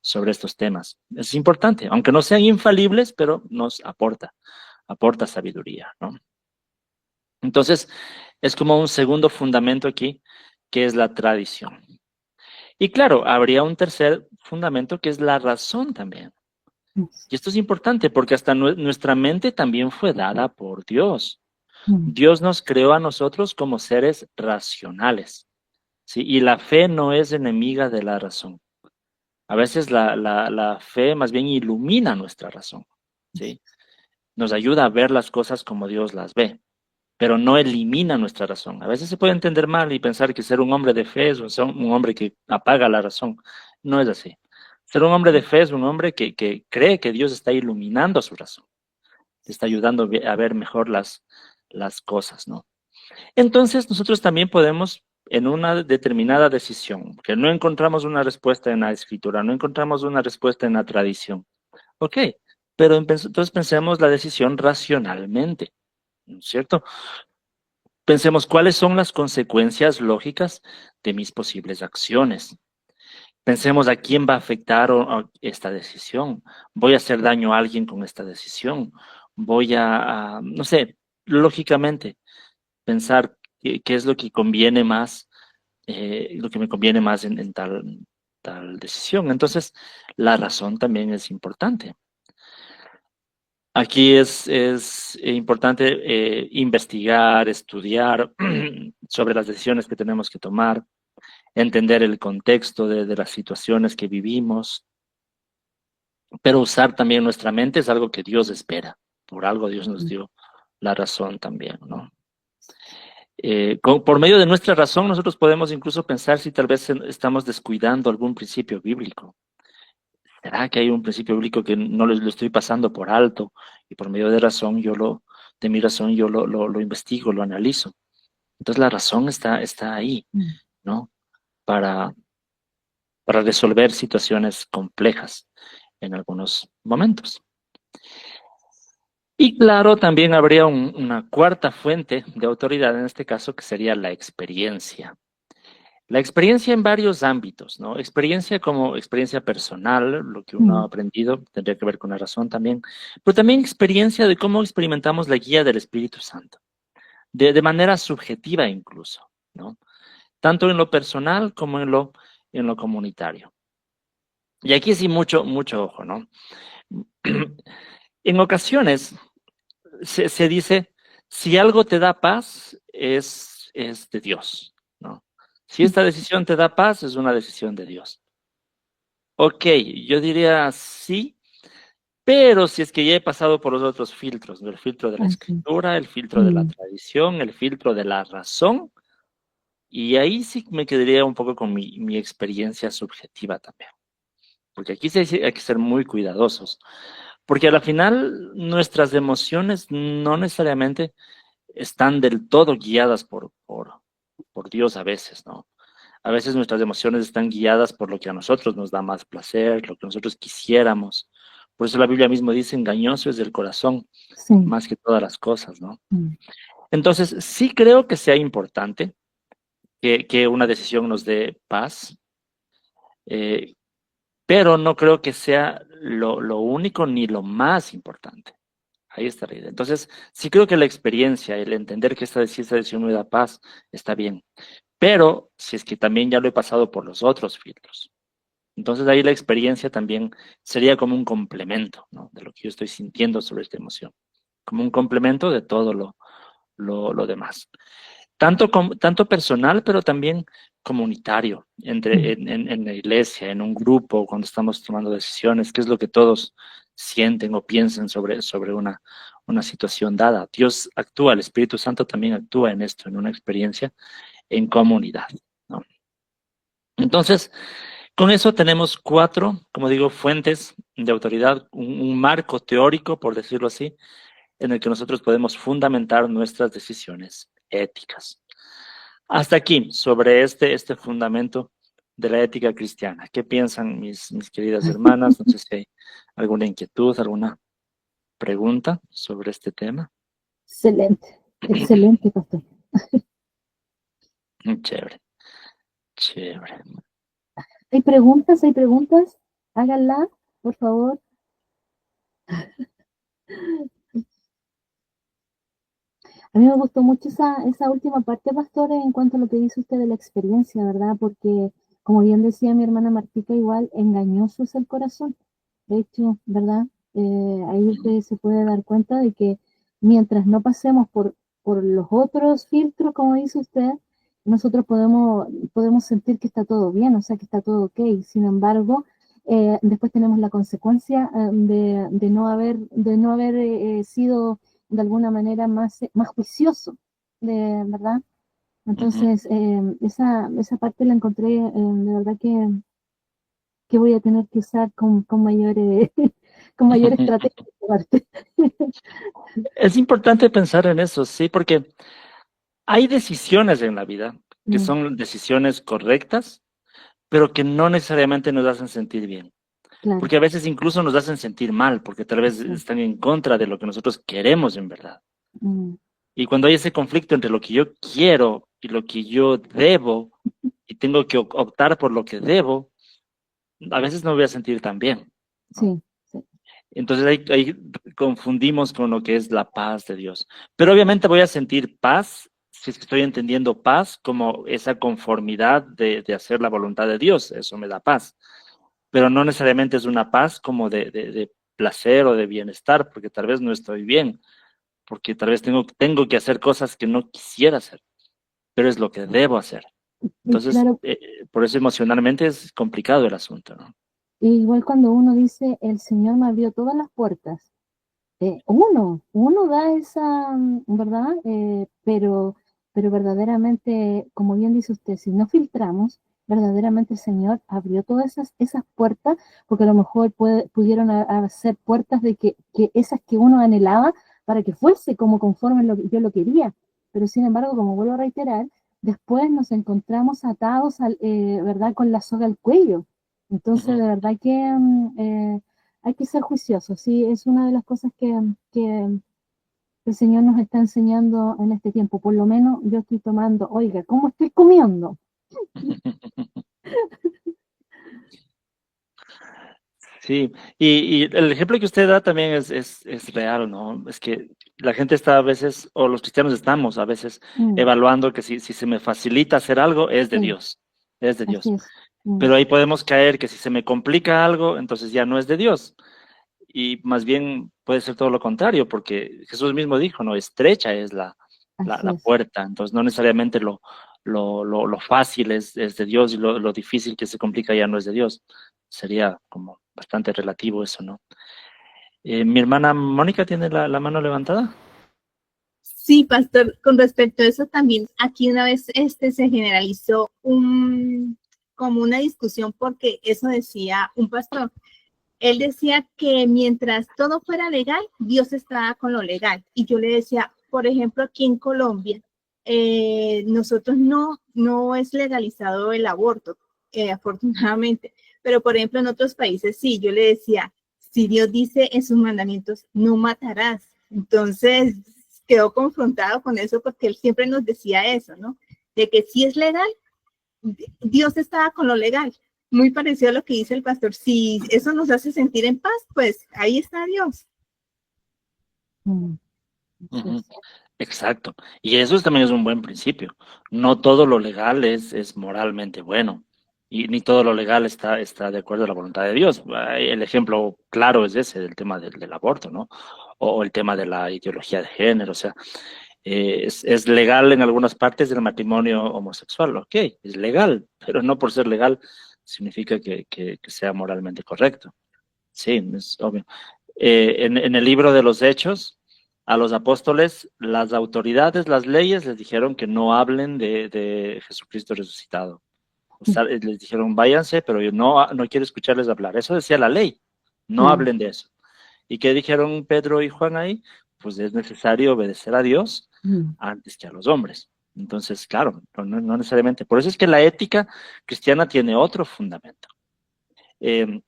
estos temas? Es importante, aunque no sean infalibles, pero nos aporta sabiduría, ¿no? Entonces, es como un segundo fundamento aquí, que es la tradición. Y claro, habría un tercer fundamento que es la razón también. Y esto es importante porque hasta nuestra mente también fue dada por Dios. Dios nos creó a nosotros como seres racionales, ¿sí? Y la fe no es enemiga de la razón. A veces la fe más bien ilumina nuestra razón, ¿sí? Nos ayuda a ver las cosas como Dios las ve, pero no elimina nuestra razón. A veces se puede entender mal y pensar que ser un hombre de fe es un hombre que apaga la razón. No es así. Ser un hombre de fe es un hombre que cree que Dios está iluminando su razón, está ayudando a ver mejor las cosas, ¿no? Entonces nosotros también podemos, en una determinada decisión, que no encontramos una respuesta en la escritura, no encontramos una respuesta en la tradición, ok, pero entonces pensemos la decisión racionalmente, ¿no es cierto? Pensemos cuáles son las consecuencias lógicas de mis posibles acciones. Pensemos a quién va a afectar esta decisión. ¿Voy a hacer daño a alguien con esta decisión? Voy no sé, lógicamente, pensar qué es lo que conviene más lo que me conviene más en tal decisión. Entonces, la razón también es importante. Aquí es importante investigar, estudiar sobre las decisiones que tenemos que tomar, entender el contexto de las situaciones que vivimos, pero usar también nuestra mente es algo que Dios espera. Por algo Dios nos dio la razón también, ¿no? Por medio de nuestra razón, nosotros podemos incluso pensar si tal vez estamos descuidando algún principio bíblico. ¿Será que hay un principio bíblico que no lo estoy pasando por alto? Y por medio de razón, de mi razón, yo lo investigo, lo analizo. Entonces la razón está ahí, ¿no? Para resolver situaciones complejas en algunos momentos. Y claro, también habría una cuarta fuente de autoridad en este caso, que sería la experiencia. La experiencia en varios ámbitos, ¿no? Experiencia como experiencia personal, lo que uno ha aprendido, tendría que ver con la razón también, pero también experiencia de cómo experimentamos la guía del Espíritu Santo, de manera subjetiva incluso, ¿no? Tanto en lo personal como en lo comunitario. Y aquí sí mucho ojo, ¿no? En ocasiones se dice, si algo te da paz, es de Dios, ¿no? Si esta decisión te da paz, es una decisión de Dios. Ok, yo diría sí, pero si es que ya he pasado por los otros filtros, ¿no? El filtro de la escritura, el filtro de la tradición, el filtro de la razón, y ahí sí me quedaría un poco con mi experiencia subjetiva también. Porque aquí sí hay que ser muy cuidadosos. Porque a la final nuestras emociones no necesariamente están del todo guiadas por Dios a veces, ¿no? A veces nuestras emociones están guiadas por lo que a nosotros nos da más placer, lo que nosotros quisiéramos. Por eso la Biblia mismo dice, engañoso es el corazón, más que todas las cosas, ¿no? Entonces, sí creo que sea importante que una decisión nos dé paz, pero no creo que sea lo único ni lo más importante. Ahí está la idea. Entonces, sí creo que la experiencia, el entender que esta decisión me da paz, está bien. Pero si es que también ya lo he pasado por los otros filtros. Entonces ahí la experiencia también sería como un complemento, ¿no? De lo que yo estoy sintiendo sobre esta emoción. Como un complemento de todo lo demás. Tanto personal, pero también comunitario, en la iglesia, en un grupo, cuando estamos tomando decisiones, qué es lo que todos sienten o piensan sobre una situación dada. Dios actúa, el Espíritu Santo también actúa en esto, en una experiencia en comunidad, ¿no? Entonces, con eso tenemos 4, como digo, fuentes de autoridad, un marco teórico, por decirlo así, en el que nosotros podemos fundamentar nuestras decisiones éticas. Hasta aquí, sobre este fundamento de la ética cristiana. ¿Qué piensan mis queridas hermanas? No sé si hay alguna inquietud, alguna pregunta sobre este tema. Excelente, excelente, pastor. Chévere, chévere. ¿Hay preguntas? ¿Hay preguntas? Háganla, por favor. A mí me gustó mucho esa última parte, pastor, en cuanto a lo que dice usted de la experiencia, ¿verdad? Porque, como bien decía mi hermana Martica, igual engañoso es el corazón. De hecho, ¿verdad? Ahí usted se puede dar cuenta de que mientras no pasemos por los otros filtros, como dice usted, nosotros podemos sentir que está todo bien, o sea, que está todo ok. Sin embargo, después tenemos la consecuencia de no haber sido de alguna manera más juicioso, ¿verdad? Entonces, esa parte la encontré, de verdad que voy a tener que usar con mayor estrategia. Es importante pensar en eso, sí, porque hay decisiones en la vida que son decisiones correctas, pero que no necesariamente nos hacen sentir bien. Claro. Porque a veces incluso nos hacen sentir mal, porque tal vez están en contra de lo que nosotros queremos en verdad. Y cuando hay ese conflicto entre lo que yo quiero y lo que yo debo, y tengo que optar por lo que debo, a veces no me voy a sentir tan bien, ¿no? Sí. Entonces ahí confundimos con lo que es la paz de Dios. Pero obviamente voy a sentir paz si es que estoy entendiendo paz como esa conformidad de hacer la voluntad de Dios, eso me da paz. Pero no necesariamente es una paz como de placer o de bienestar, porque tal vez no estoy bien, porque tal vez tengo que hacer cosas que no quisiera hacer, pero es lo que debo hacer. Y Entonces, claro, por eso emocionalmente es complicado el asunto, ¿no? igual cuando uno dice, el Señor me abrió todas las puertas, uno da esa, ¿verdad? Pero verdaderamente, como bien dice usted, si no filtramos, verdaderamente el Señor abrió todas esas puertas, porque a lo mejor pudieron ser puertas de que esas que uno anhelaba para que fuese como conforme yo lo quería. Pero sin embargo, como vuelvo a reiterar, después nos encontramos atados, ¿verdad? Con la soga al cuello. Entonces, de verdad que hay que ser juiciosos, sí, es una de las cosas que el Señor nos está enseñando en este tiempo. Por lo menos yo estoy tomando, oiga, ¿cómo estoy comiendo? Sí, y el ejemplo que usted da también es real, ¿no? Es que la gente está a veces, o los cristianos estamos a veces Mm, evaluando que si se me facilita hacer algo, es de sí, Dios, es de así Dios. es. Mm, Pero ahí podemos caer que si se me complica algo, entonces ya no es de Dios. Y más bien puede ser todo lo contrario, porque Jesús mismo dijo, ¿no? Estrecha es así la es. puerta, entonces no necesariamente lo fácil es de Dios y lo difícil que se complica ya no es de Dios. Sería como bastante relativo eso, ¿no? Mi hermana Mónica tiene la mano levantada. Sí, pastor, con respecto a eso también, aquí una vez se generalizó como una discusión porque eso decía un pastor. Él decía que mientras todo fuera legal, Dios estaba con lo legal. Y yo le decía, por ejemplo, aquí en Colombia, nosotros no es legalizado el aborto, afortunadamente, pero por ejemplo en otros países sí, yo le decía, si Dios dice en sus mandamientos, no matarás. Entonces quedó confrontado con eso porque él siempre nos decía eso, ¿no? De que si es legal, Dios estaba con lo legal. Muy parecido a lo que dice el pastor. Si eso nos hace sentir en paz, pues ahí está Dios. Mm, así Ujú, es. exacto. Y eso también es un buen principio. No todo lo legal es moralmente bueno. Y ni todo lo legal está de acuerdo a la voluntad de Dios. El ejemplo claro es ese, del tema del aborto, ¿no? O el tema de la ideología de género. O sea, es legal en algunas partes del matrimonio homosexual. Ok, es legal, pero no por ser legal significa que sea moralmente correcto. Sí, es obvio. En el libro de los Hechos, a los apóstoles, las autoridades, las leyes les dijeron que no hablen de Jesucristo resucitado. O sea, les dijeron, váyanse, pero yo no quiero escucharles hablar. Eso decía la ley, no Mm, hablen de eso. ¿Y qué dijeron Pedro y Juan ahí? Pues es necesario obedecer a Dios mm, antes que a los hombres. Entonces, claro, no necesariamente. Por eso es que la ética cristiana tiene otro fundamento. Eh,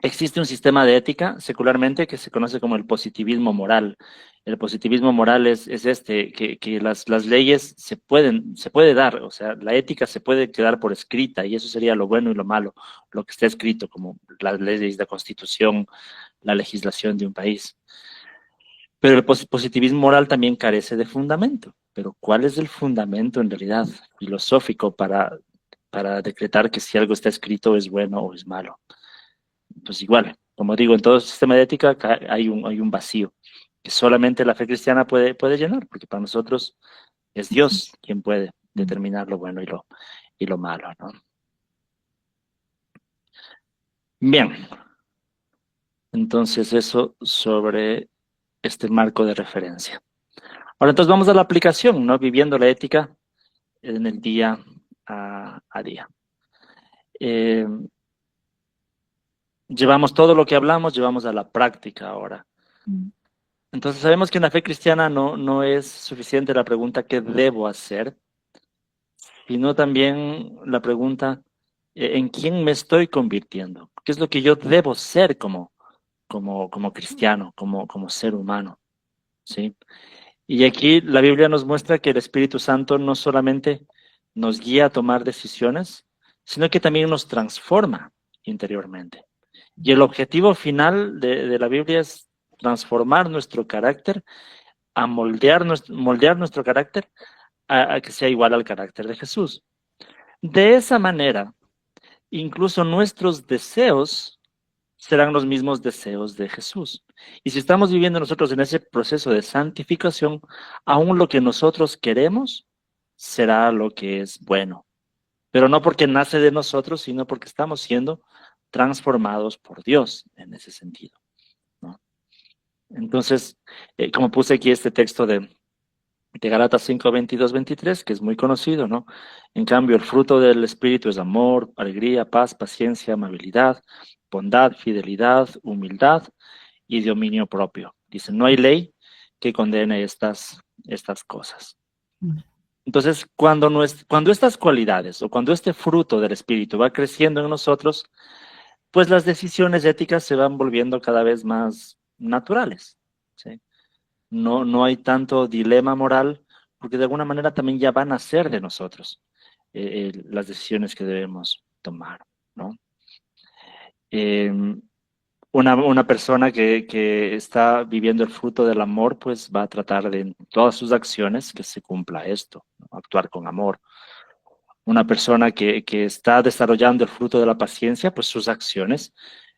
Existe un sistema de ética secularmente que se conoce como el positivismo moral. El positivismo moral es que las leyes se puede dar, o sea, la ética se puede quedar por escrita y eso sería lo bueno y lo malo, lo que está escrito, como las leyes de constitución, la legislación de un país. Pero el positivismo moral también carece de fundamento. Pero ¿cuál es el fundamento en realidad filosófico para decretar que si algo está escrito es bueno o es malo? Pues igual, como digo, en todo sistema de ética hay un vacío que solamente la fe cristiana puede llenar, porque para nosotros es así Dios es. quien puede Mm. determinar lo bueno y lo malo, ¿no? Bien, entonces eso sobre este marco de referencia. Ahora entonces vamos a la aplicación, ¿no? Viviendo la ética en el día a día. Eh, Llevamos todo lo que hablamos, llevamos a la práctica ahora. Mm. Entonces sabemos que en la fe cristiana no es suficiente la pregunta ¿qué debo hacer? Sino también la pregunta ¿en quién me estoy convirtiendo? ¿Qué es lo que yo debo ser como cristiano, como ser humano? ¿Sí? Y aquí la Biblia nos muestra que el Espíritu Santo no solamente nos guía a tomar decisiones, sino que también nos transforma interiormente. Y el objetivo final de la Biblia es transformar nuestro carácter, moldear nuestro carácter a que sea igual al carácter de Jesús. De esa manera, incluso nuestros deseos serán los mismos deseos de Jesús. Y si estamos viviendo nosotros en ese proceso de santificación, aún lo que nosotros queremos será lo que es bueno. Pero no porque nace de nosotros, sino porque estamos siendo transformados por Dios en ese sentido, ¿no? Entonces, como puse aquí este texto de Gálatas 5, 22, 23, que es muy conocido, ¿no? En cambio, el fruto del Espíritu es amor, alegría, paz, paciencia, amabilidad, bondad, fidelidad, humildad y dominio propio. Dice, no hay ley que condene estas cosas. Entonces, cuando estas cualidades o cuando este fruto del Espíritu va creciendo en nosotros, pues las decisiones éticas se van volviendo cada vez más naturales, ¿sí? No hay tanto dilema moral, porque de alguna manera también ya van a ser de nosotros las decisiones que debemos tomar, ¿no? Una persona que está viviendo el fruto del amor, pues va a tratar de en todas sus acciones que se cumpla esto, ¿no? Actuar con amor. Una persona que está desarrollando el fruto de la paciencia, pues sus acciones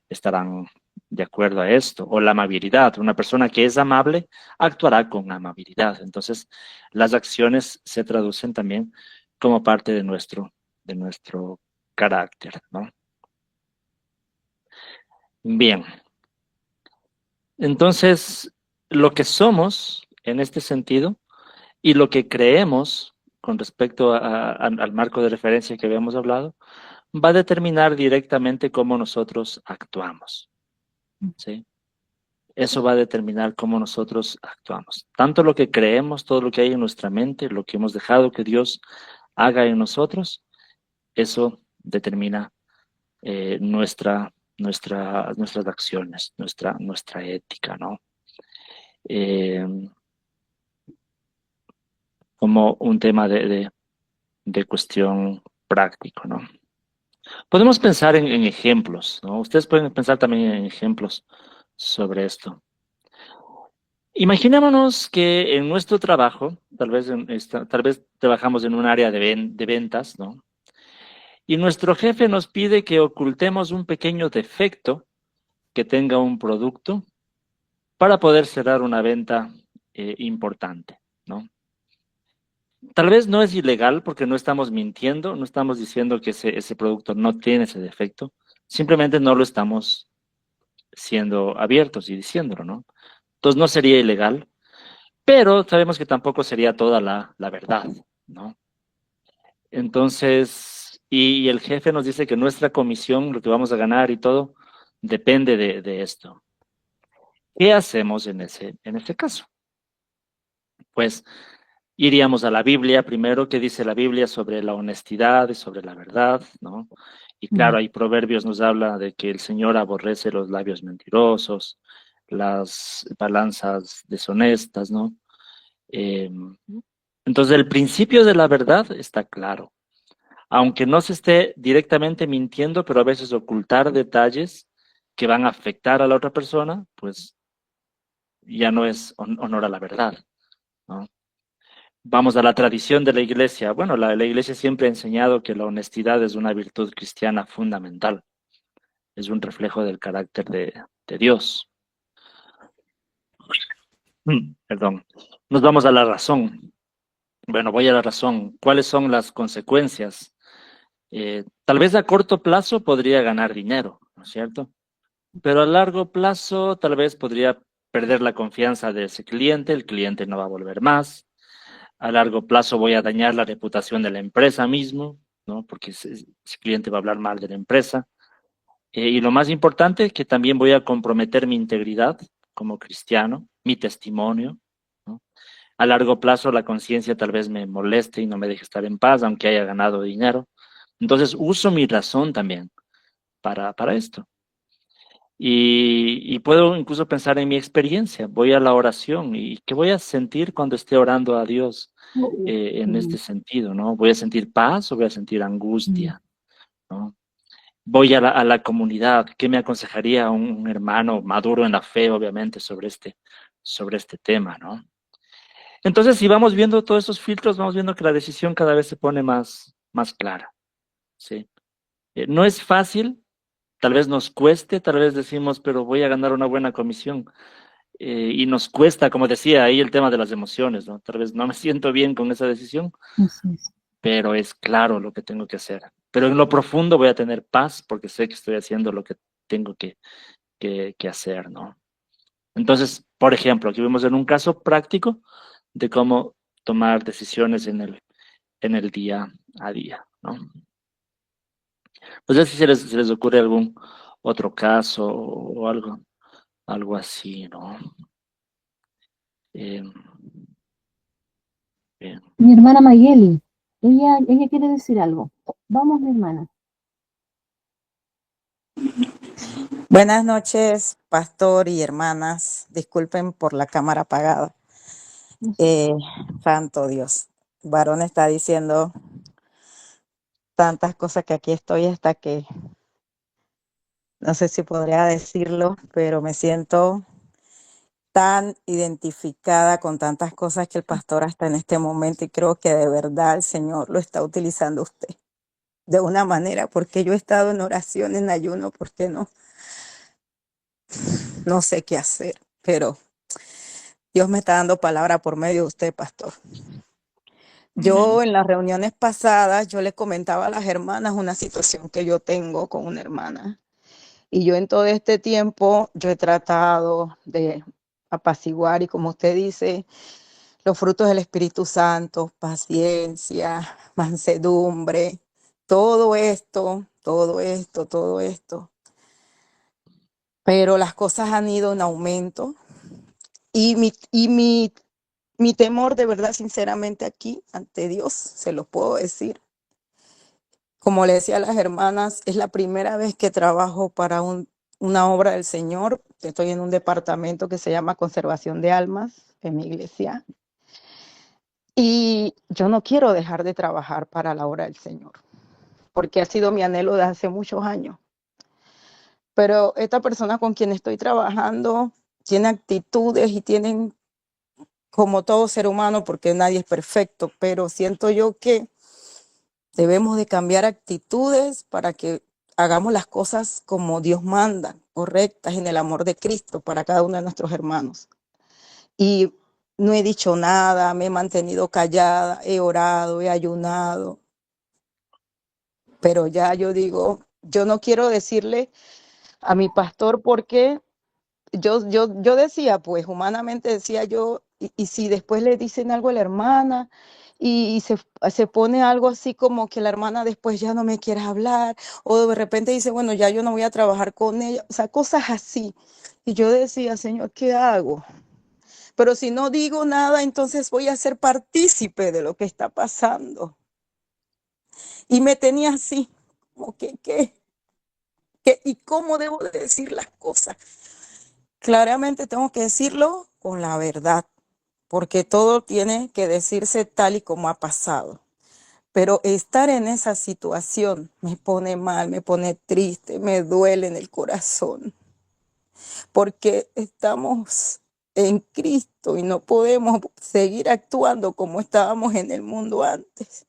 estarán de acuerdo a esto. O la amabilidad. Una persona que es amable actuará con amabilidad. Entonces, las acciones se traducen también como parte de nuestro carácter, ¿no? Bien. Entonces, lo que somos en este sentido y lo que creemos con respecto al marco de referencia que habíamos hablado, va a determinar directamente cómo nosotros actuamos, ¿sí? Eso va a determinar cómo nosotros actuamos. Tanto lo que creemos, todo lo que hay en nuestra mente, lo que hemos dejado que Dios haga en nosotros, eso determina nuestras acciones, nuestra ética, ¿no? Como un tema de cuestión práctico, ¿no? Podemos pensar en ejemplos, ¿no? Ustedes pueden pensar también en ejemplos sobre esto. Imaginémonos que en nuestro trabajo, tal vez trabajamos en un área de ventas, ¿no? Y nuestro jefe nos pide que ocultemos un pequeño defecto que tenga un producto para poder cerrar una venta importante, ¿no? Tal vez no es ilegal porque no estamos mintiendo, no estamos diciendo que ese producto no tiene ese defecto, simplemente no lo estamos siendo abiertos y diciéndolo, ¿no? Entonces no sería ilegal, pero sabemos que tampoco sería toda la verdad, ¿no? Entonces, y el jefe nos dice que nuestra comisión, lo que vamos a ganar y todo, depende de esto. ¿Qué hacemos en ese caso? Pues iríamos a la Biblia primero. ¿Qué dice la Biblia sobre la honestidad y sobre la verdad, ¿no? Y claro, hay Proverbios nos habla de que el Señor aborrece los labios mentirosos, las balanzas deshonestas, ¿no? Entonces, el principio de la verdad está claro. Aunque no se esté directamente mintiendo, pero a veces ocultar detalles que van a afectar a la otra persona, pues ya no es honor a la verdad, ¿no? Vamos a la tradición de la iglesia. Bueno, la iglesia siempre ha enseñado que la honestidad es una virtud cristiana fundamental. Es un reflejo del carácter de Dios. Perdón. Nos vamos a la razón. Bueno, voy a la razón. ¿Cuáles son las consecuencias? Tal vez a corto plazo podría ganar dinero, ¿no es cierto? Pero a largo plazo tal vez podría perder la confianza de ese cliente, el cliente no va a volver más. A largo plazo voy a dañar la reputación de la empresa mismo, ¿no? Porque ese cliente va a hablar mal de la empresa. Y lo más importante, que también voy a comprometer mi integridad como cristiano, mi testimonio, ¿no? A largo plazo la conciencia tal vez me moleste y no me deje estar en paz, aunque haya ganado dinero. Entonces uso mi razón también para esto. Y puedo incluso pensar en mi experiencia. Voy a la oración y ¿qué voy a sentir cuando esté orando a Dios en este sentido, ¿no? ¿Voy a sentir paz o voy a sentir angustia, ¿no? Voy a la comunidad. ¿Qué me aconsejaría un hermano maduro en la fe, obviamente, sobre este tema, ¿no? Entonces, si vamos viendo todos esos filtros, vamos viendo que la decisión cada vez se pone más clara, ¿sí? No es fácil, tal vez nos cueste, tal vez decimos, pero voy a ganar una buena comisión. Y nos cuesta, como decía ahí, el tema de las emociones, ¿no? Tal vez no me siento bien con esa decisión, Así es. pero es claro lo que tengo que hacer. Pero en lo profundo voy a tener paz porque sé que estoy haciendo lo que tengo que hacer, ¿no? Entonces, por ejemplo, aquí vemos en un caso práctico de cómo tomar decisiones en el día a día, ¿no? No sé si se les ocurre algún otro caso o algo así, ¿no? Eh, bien. Mi hermana Mayeli, ella quiere decir algo. Vamos, mi hermana. Buenas noches, pastor y hermanas. Disculpen por la cámara apagada. Santo Dios. Varón está diciendo tantas cosas que aquí estoy hasta que no sé si podría decirlo, pero me siento tan identificada con tantas cosas que el pastor hasta en este momento, y creo que de verdad el Señor lo está utilizando usted de una manera, porque yo he estado en oración, en ayuno, porque no sé qué hacer, pero Dios me está dando palabra por medio de usted, pastor. Yo en las reuniones pasadas, yo le comentaba a las hermanas una situación que yo tengo con una hermana. Y yo en todo este tiempo, yo he tratado de apaciguar y, como usted dice, los frutos del Espíritu Santo, paciencia, mansedumbre, todo esto, todo esto, todo esto. Pero las cosas han ido en aumento y mi temor, de verdad, sinceramente, aquí ante Dios, se lo puedo decir. Como le decía a las hermanas, es la primera vez que trabajo para una obra del Señor. Estoy en un departamento que se llama Conservación de Almas en mi iglesia. Y yo no quiero dejar de trabajar para la obra del Señor, porque ha sido mi anhelo desde hace muchos años. Pero esta persona con quien estoy trabajando tiene actitudes y tienen, como todo ser humano, porque nadie es perfecto, pero siento yo que debemos de cambiar actitudes para que hagamos las cosas como Dios manda, correctas, en el amor de Cristo para cada uno de nuestros hermanos. Y no he dicho nada, me he mantenido callada, he orado, he ayunado, pero ya yo digo, yo no quiero decirle a mi pastor porque yo decía, pues humanamente decía yo, y si después le dicen algo a la hermana y se pone algo así como que la hermana después ya no me quiere hablar, o de repente dice, bueno, ya yo no voy a trabajar con ella, o sea, cosas así. Y yo decía, Señor, ¿qué hago? Pero si no digo nada, entonces voy a ser partícipe de lo que está pasando. Y me tenía así, como ¿qué? ¿Y cómo debo de decir las cosas? Claramente tengo que decirlo con la verdad, porque todo tiene que decirse tal y como ha pasado. Pero estar en esa situación me pone mal, me pone triste, me duele en el corazón, porque estamos en Cristo y no podemos seguir actuando como estábamos en el mundo antes.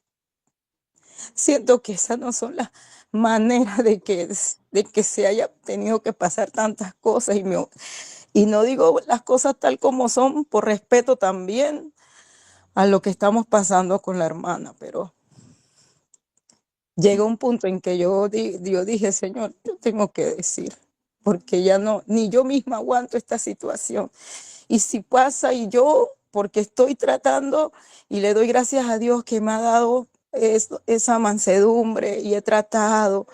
Siento que esas no son las maneras de que se haya tenido que pasar tantas cosas, y no digo las cosas tal como son por respeto también a lo que estamos pasando con la hermana, pero llega un punto en que yo dije, Señor, yo tengo que decir, porque ya no, ni yo misma aguanto esta situación. Y si pasa y yo, porque estoy tratando y le doy gracias a Dios que me ha dado esa mansedumbre y he tratado,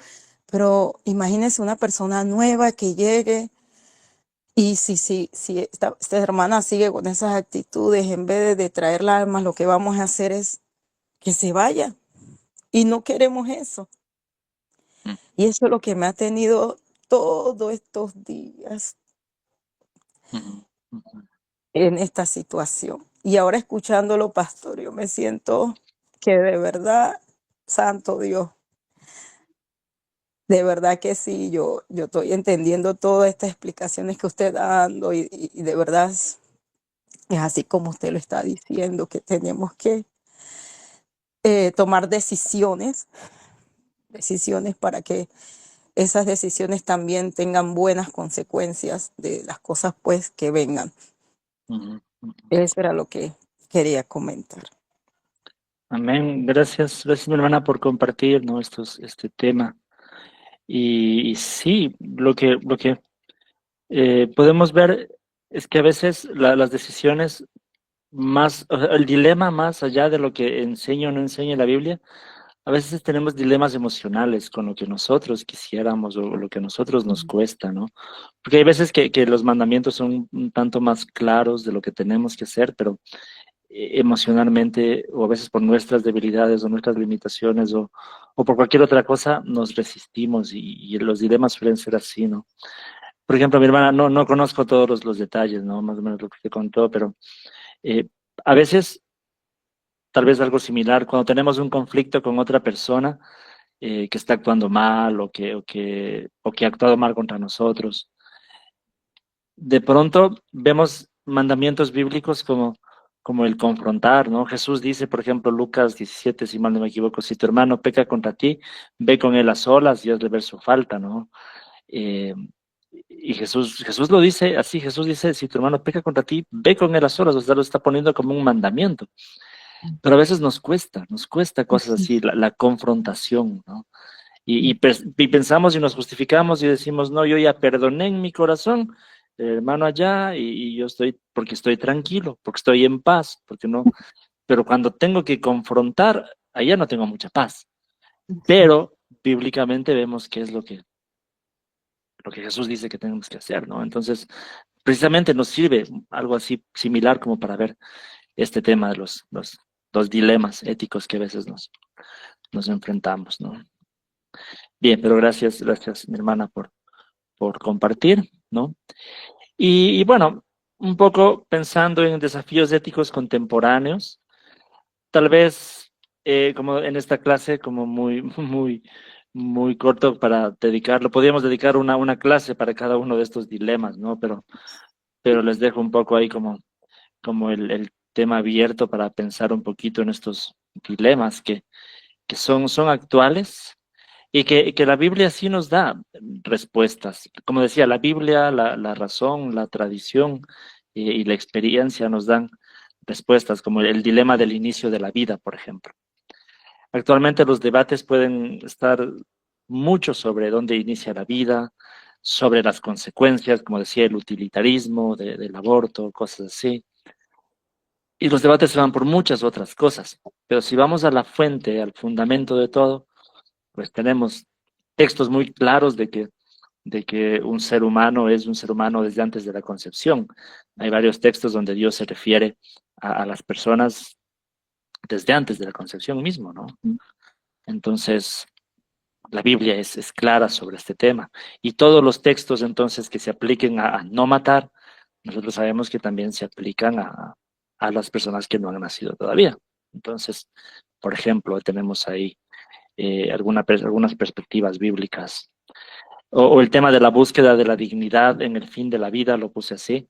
pero imagínese una persona nueva que llegue y si esta hermana sigue con esas actitudes, en vez de traer la alma, lo que vamos a hacer es que se vaya y no queremos eso. Y eso es lo que me ha tenido todos estos días en esta situación. Y ahora escuchándolo, pastor, yo me siento que de verdad, santo Dios, de verdad que sí, yo estoy entendiendo todas estas explicaciones que usted está dando y de verdad Es así como usted lo está diciendo, que tenemos que tomar decisiones para que esas decisiones también tengan buenas consecuencias de las cosas pues que vengan. Ujú, ujú. Eso era lo que quería comentar. Amén. Gracias, mi hermana, por compartir, ¿no? Este tema. Y sí, lo que podemos ver es que a veces las decisiones más, o sea, el dilema más allá de lo que enseña o no enseña la Biblia, a veces tenemos dilemas emocionales con lo que nosotros quisiéramos o lo que a nosotros nos cuesta, ¿no? Porque hay veces que los mandamientos son un tanto más claros de lo que tenemos que hacer, pero emocionalmente o a veces por nuestras debilidades o nuestras limitaciones o por cualquier otra cosa nos resistimos y los dilemas suelen ser así, ¿no? Por ejemplo, mi hermana, no conozco todos los detalles, ¿no? Más o menos lo que te contó, pero eh, a veces, tal vez algo similar, cuando tenemos un conflicto con otra persona que está actuando mal o que ha actuado mal contra nosotros, de pronto vemos mandamientos bíblicos como el confrontar, ¿no? Jesús dice, por ejemplo, Lucas 17, si mal no me equivoco, si tu hermano peca contra ti, ve con él a solas y hazle ver su falta, ¿no? Eh, y Jesús lo dice así, Jesús dice, si tu hermano peca contra ti, ve con él a solas, o sea, lo está poniendo como un mandamiento. Pero a veces nos cuesta cosas Así así, es. la confrontación, ¿no? Y pensamos y nos justificamos y decimos, no, yo ya perdoné en mi corazón, el hermano allá, y yo porque estoy tranquilo, porque estoy en paz, porque no, pero cuando tengo que confrontar, allá no tengo mucha paz. Pero bíblicamente vemos qué es lo que Jesús dice que tenemos que hacer, ¿no? Entonces, precisamente nos sirve algo así similar como para ver este tema de los dilemas éticos que a veces nos enfrentamos, ¿no? Bien, pero gracias, mi hermana, por compartir, ¿no? Y bueno, un poco pensando en desafíos éticos contemporáneos, tal vez como en esta clase, como muy, muy corto para dedicarlo, podríamos dedicar una clase para cada uno de estos dilemas, ¿no? Pero les dejo un poco ahí como el tema abierto para pensar un poquito en estos dilemas que son actuales y que la Biblia sí nos da respuestas. Como decía, la Biblia, la razón, la tradición y la experiencia nos dan respuestas, como el dilema del inicio de la vida, por ejemplo. Actualmente los debates pueden estar mucho sobre dónde inicia la vida, sobre las consecuencias, como decía, el utilitarismo del aborto, cosas así. Y los debates se van por muchas otras cosas. Pero si vamos a la fuente, al fundamento de todo, pues tenemos textos muy claros de que un ser humano es un ser humano desde antes de la concepción. Hay varios textos donde Dios se refiere a las personas desde antes de la concepción mismo, ¿no? Entonces, la Biblia es clara sobre este tema. Y todos los textos entonces que se apliquen a no matar, nosotros sabemos que también se aplican a las personas que no han nacido todavía. Entonces, por ejemplo, tenemos ahí algunas perspectivas bíblicas. O el tema de la búsqueda de la dignidad en el fin de la vida, lo puse así.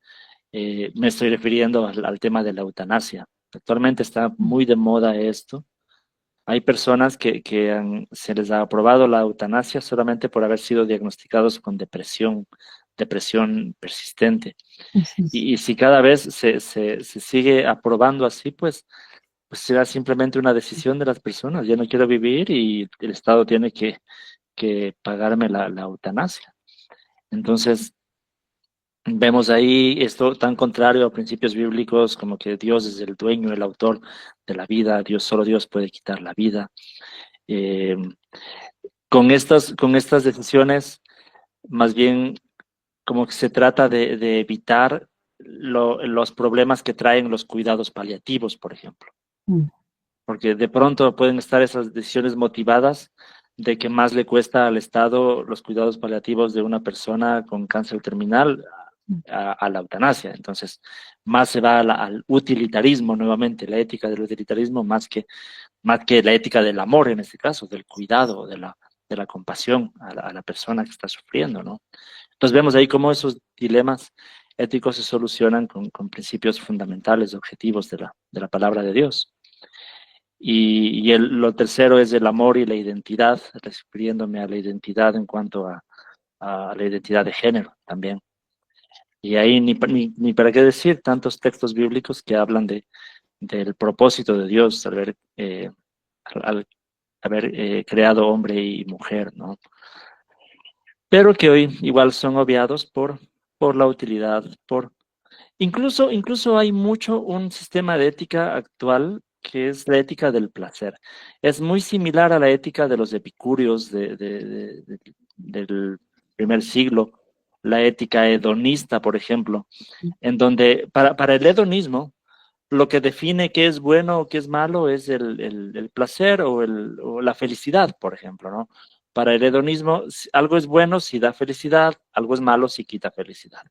Me estoy refiriendo al tema de la eutanasia. Actualmente está muy de moda esto. Hay personas se les ha aprobado la eutanasia solamente por haber sido diagnosticados con depresión persistente. Así es. Y si cada vez se sigue aprobando así, pues será simplemente una decisión de las personas. Ya no quiero vivir y el Estado tiene que pagarme la eutanasia. Entonces, vemos ahí esto tan contrario a principios bíblicos como que Dios es el dueño, el autor de la vida, solo Dios puede quitar la vida. Eh, con estas decisiones, más bien como que se trata de evitar los problemas que traen los cuidados paliativos, por ejemplo. Mm. Porque de pronto pueden estar esas decisiones motivadas de que más le cuesta al Estado los cuidados paliativos de una persona con cáncer terminal a la eutanasia. Entonces, más se va al utilitarismo nuevamente, la ética del utilitarismo, más que la ética del amor en este caso, del cuidado, de la compasión a la persona que está sufriendo, ¿no? Entonces vemos ahí cómo esos dilemas éticos se solucionan con principios fundamentales, objetivos de la palabra de Dios. Y lo tercero es el amor y la identidad, refiriéndome a la identidad en cuanto a la identidad de género también. Y ahí ni para qué decir tantos textos bíblicos que hablan del propósito de Dios al haber creado hombre y mujer, ¿no? Pero que hoy igual son obviados por la utilidad, incluso hay mucho un sistema de ética actual que es la ética del placer. Es muy similar a la ética de los epicúreos del primer siglo, la ética hedonista, por ejemplo, en donde para el hedonismo lo que define qué es bueno o qué es malo es el placer o la felicidad, por ejemplo, ¿no? Para el hedonismo, algo es bueno si da felicidad, algo es malo si quita felicidad.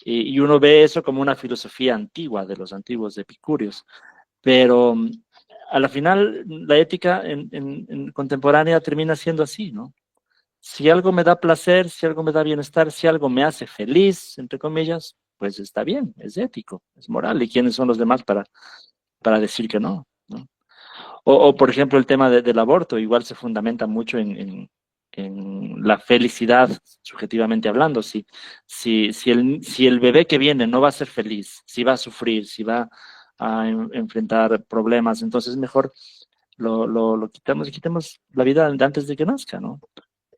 Y uno ve eso como una filosofía antigua de los antiguos epicúreos, pero a la final la ética en contemporánea termina siendo así, ¿no? Si algo me da placer, si algo me da bienestar, si algo me hace feliz, entre comillas, pues está bien, es ético, es moral. ¿Y quiénes son los demás para decir que no? ¿No? O, por ejemplo, el tema del aborto, igual se fundamenta mucho en la felicidad, subjetivamente hablando. Si el bebé que viene no va a ser feliz, si va a sufrir, si va a enfrentar problemas, entonces mejor lo quitamos y quitemos la vida antes de que nazca, ¿no?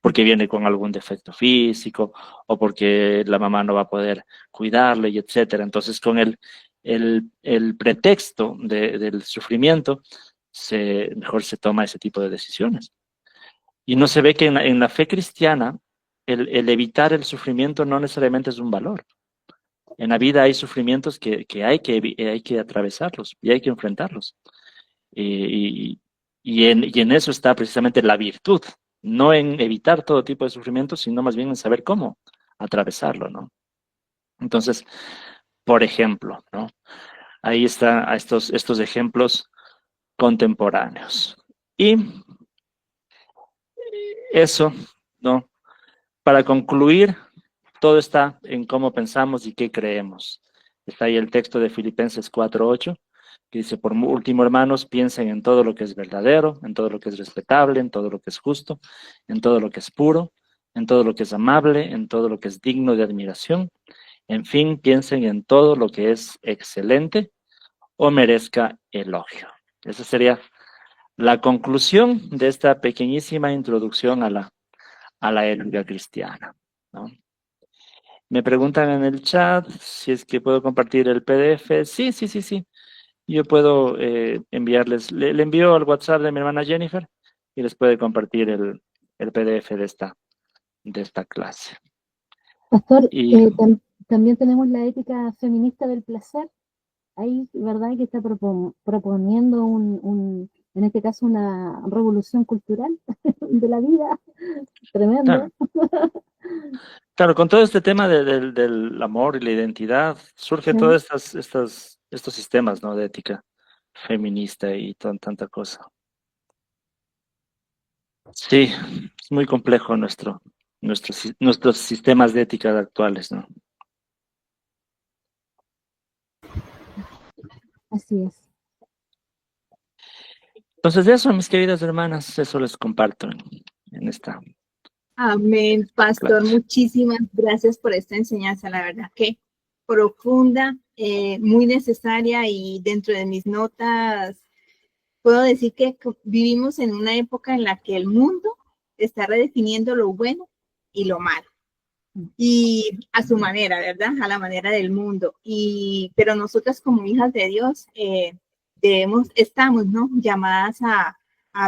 Porque viene con algún defecto físico o porque la mamá no va a poder cuidarle y etcétera. Entonces, con el pretexto del sufrimiento, mejor se toma ese tipo de decisiones. Y no se ve que en la fe cristiana el evitar el sufrimiento no necesariamente es un valor. En la vida hay sufrimientos que hay que atravesarlos y hay que enfrentarlos. Y en eso está precisamente la virtud, no en evitar todo tipo de sufrimiento, sino más bien en saber cómo atravesarlo, ¿no? Entonces, por ejemplo, ¿no? Ahí están estos ejemplos contemporáneos. Y eso, ¿no? Para concluir, todo está en cómo pensamos y qué creemos. Está ahí el texto de Filipenses 4:8, que dice, por último, hermanos, piensen en todo lo que es verdadero, en todo lo que es respetable, en todo lo que es justo, en todo lo que es puro, en todo lo que es amable, en todo lo que es digno de admiración. En fin, piensen en todo lo que es excelente o merezca elogio. Esa sería la conclusión de esta pequeñísima introducción a la ética cristiana, ¿no? Me preguntan en el chat si es que puedo compartir el PDF. Sí. Yo puedo enviarles, le envío al WhatsApp de mi hermana Jennifer y les puede compartir el PDF de esta clase. Pastor, Y también tenemos la ética feminista del placer. Ahí, ¿verdad? Que está proponiendo en este caso, una revolución cultural de la vida. Tremendo. claro, con todo este tema del amor y la identidad, surgen Sí. todos estos sistemas, ¿no? De ética feminista y tanta cosa. Sí, es muy complejo nuestros sistemas de ética actuales, ¿no? Así es. Entonces, de eso, mis queridas hermanas, eso les comparto en esta. Amén, pastor. Claro. Muchísimas gracias por esta enseñanza. La verdad que profunda, muy necesaria, y dentro de mis notas puedo decir que vivimos en una época en la que el mundo está redefiniendo lo bueno y lo malo. Y a su manera, ¿verdad? A la manera del mundo. Pero nosotras como hijas de Dios estamos, ¿no? Llamadas a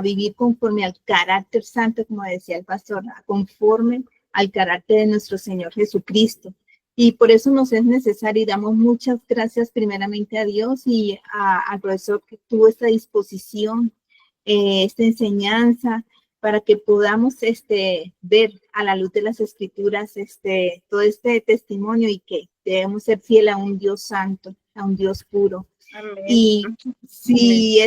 vivir conforme al carácter santo, como decía el pastor, conforme al carácter de nuestro Señor Jesucristo. Y por eso nos es necesario, y damos muchas gracias primeramente a Dios y al profesor que tuvo esta disposición, esta enseñanza, para que podamos ver a la luz de las Escrituras todo este testimonio, y que debemos ser fiel a un Dios santo, a un Dios puro. Amén. Y si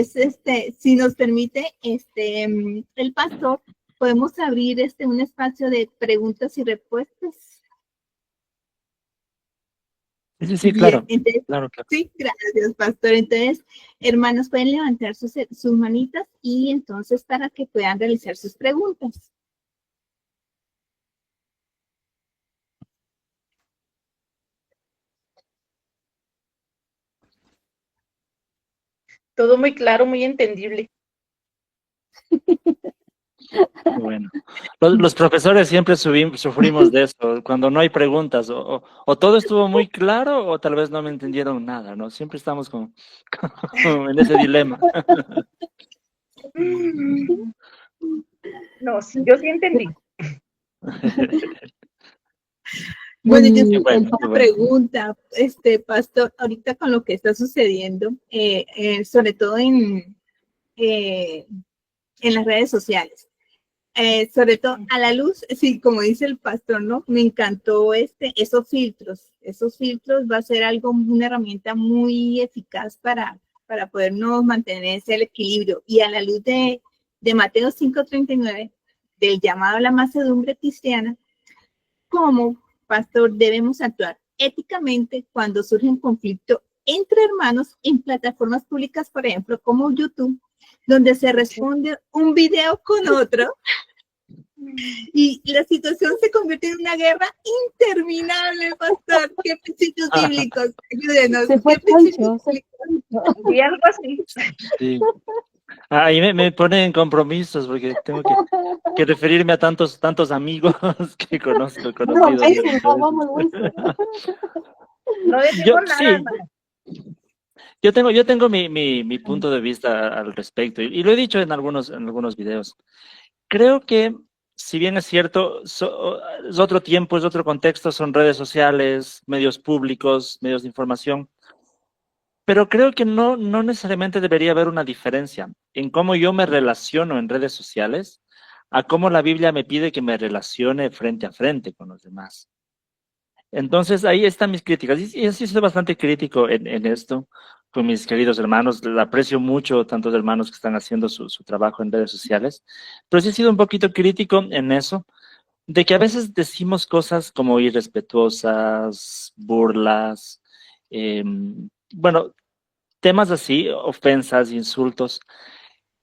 si nos permite el pastor, podemos abrir un espacio de preguntas y respuestas. Sí, sí, Bien, claro, entonces, claro, claro. sí, gracias, pastor. Entonces, hermanos, pueden levantar sus manitas y entonces para que puedan realizar sus preguntas. Todo muy claro, muy entendible. Bueno, los profesores siempre sufrimos de eso, cuando no hay preguntas, o todo estuvo muy claro o tal vez no me entendieron nada, ¿no? Siempre estamos en ese dilema. No, sí, yo sí entendí. Bueno, yo El, Qué el, bueno, qué una bueno. pregunta, pastor, ahorita con lo que está sucediendo, sobre todo en las redes sociales. Sobre todo a la luz, sí, como dice el pastor, ¿no? Me encantó esos filtros. Esos filtros va a ser una herramienta muy eficaz para podernos mantener ese equilibrio. Y a la luz de Mateo 5:39, del llamado a la macedumbre cristiana, ¿cómo, pastor, debemos actuar éticamente cuando surge un conflicto entre hermanos en plataformas públicas, por ejemplo, como YouTube, donde se responde un video con otro? Y la situación se convierte en una guerra interminable, pastor. ¿Qué principios bíblicos? Ayúdenos. se fue ¿Qué principios Pancho, se bíblicos? fue Pancho. Y algo así. Sí. Ahí me ponen en compromisos porque tengo que referirme a tantos amigos que conozco, Vamos, conocidos. Wilson, vamos, Wilson. No Yo, decimos nada, sí, hermano. yo tengo mi punto de vista al respecto y lo he dicho en algunos videos. Creo que, si bien es cierto, es otro tiempo, es otro contexto, son redes sociales, medios públicos, medios de información, pero creo que no necesariamente debería haber una diferencia en cómo yo me relaciono en redes sociales a cómo la Biblia me pide que me relacione frente a frente con los demás. Entonces, ahí están mis críticas. Y sí soy bastante crítico en esto con mis queridos hermanos. Les aprecio mucho tantos hermanos que están haciendo su trabajo en redes sociales, pero sí he sido un poquito crítico en eso, de que a veces decimos cosas como irrespetuosas, burlas, bueno, temas así, ofensas, insultos,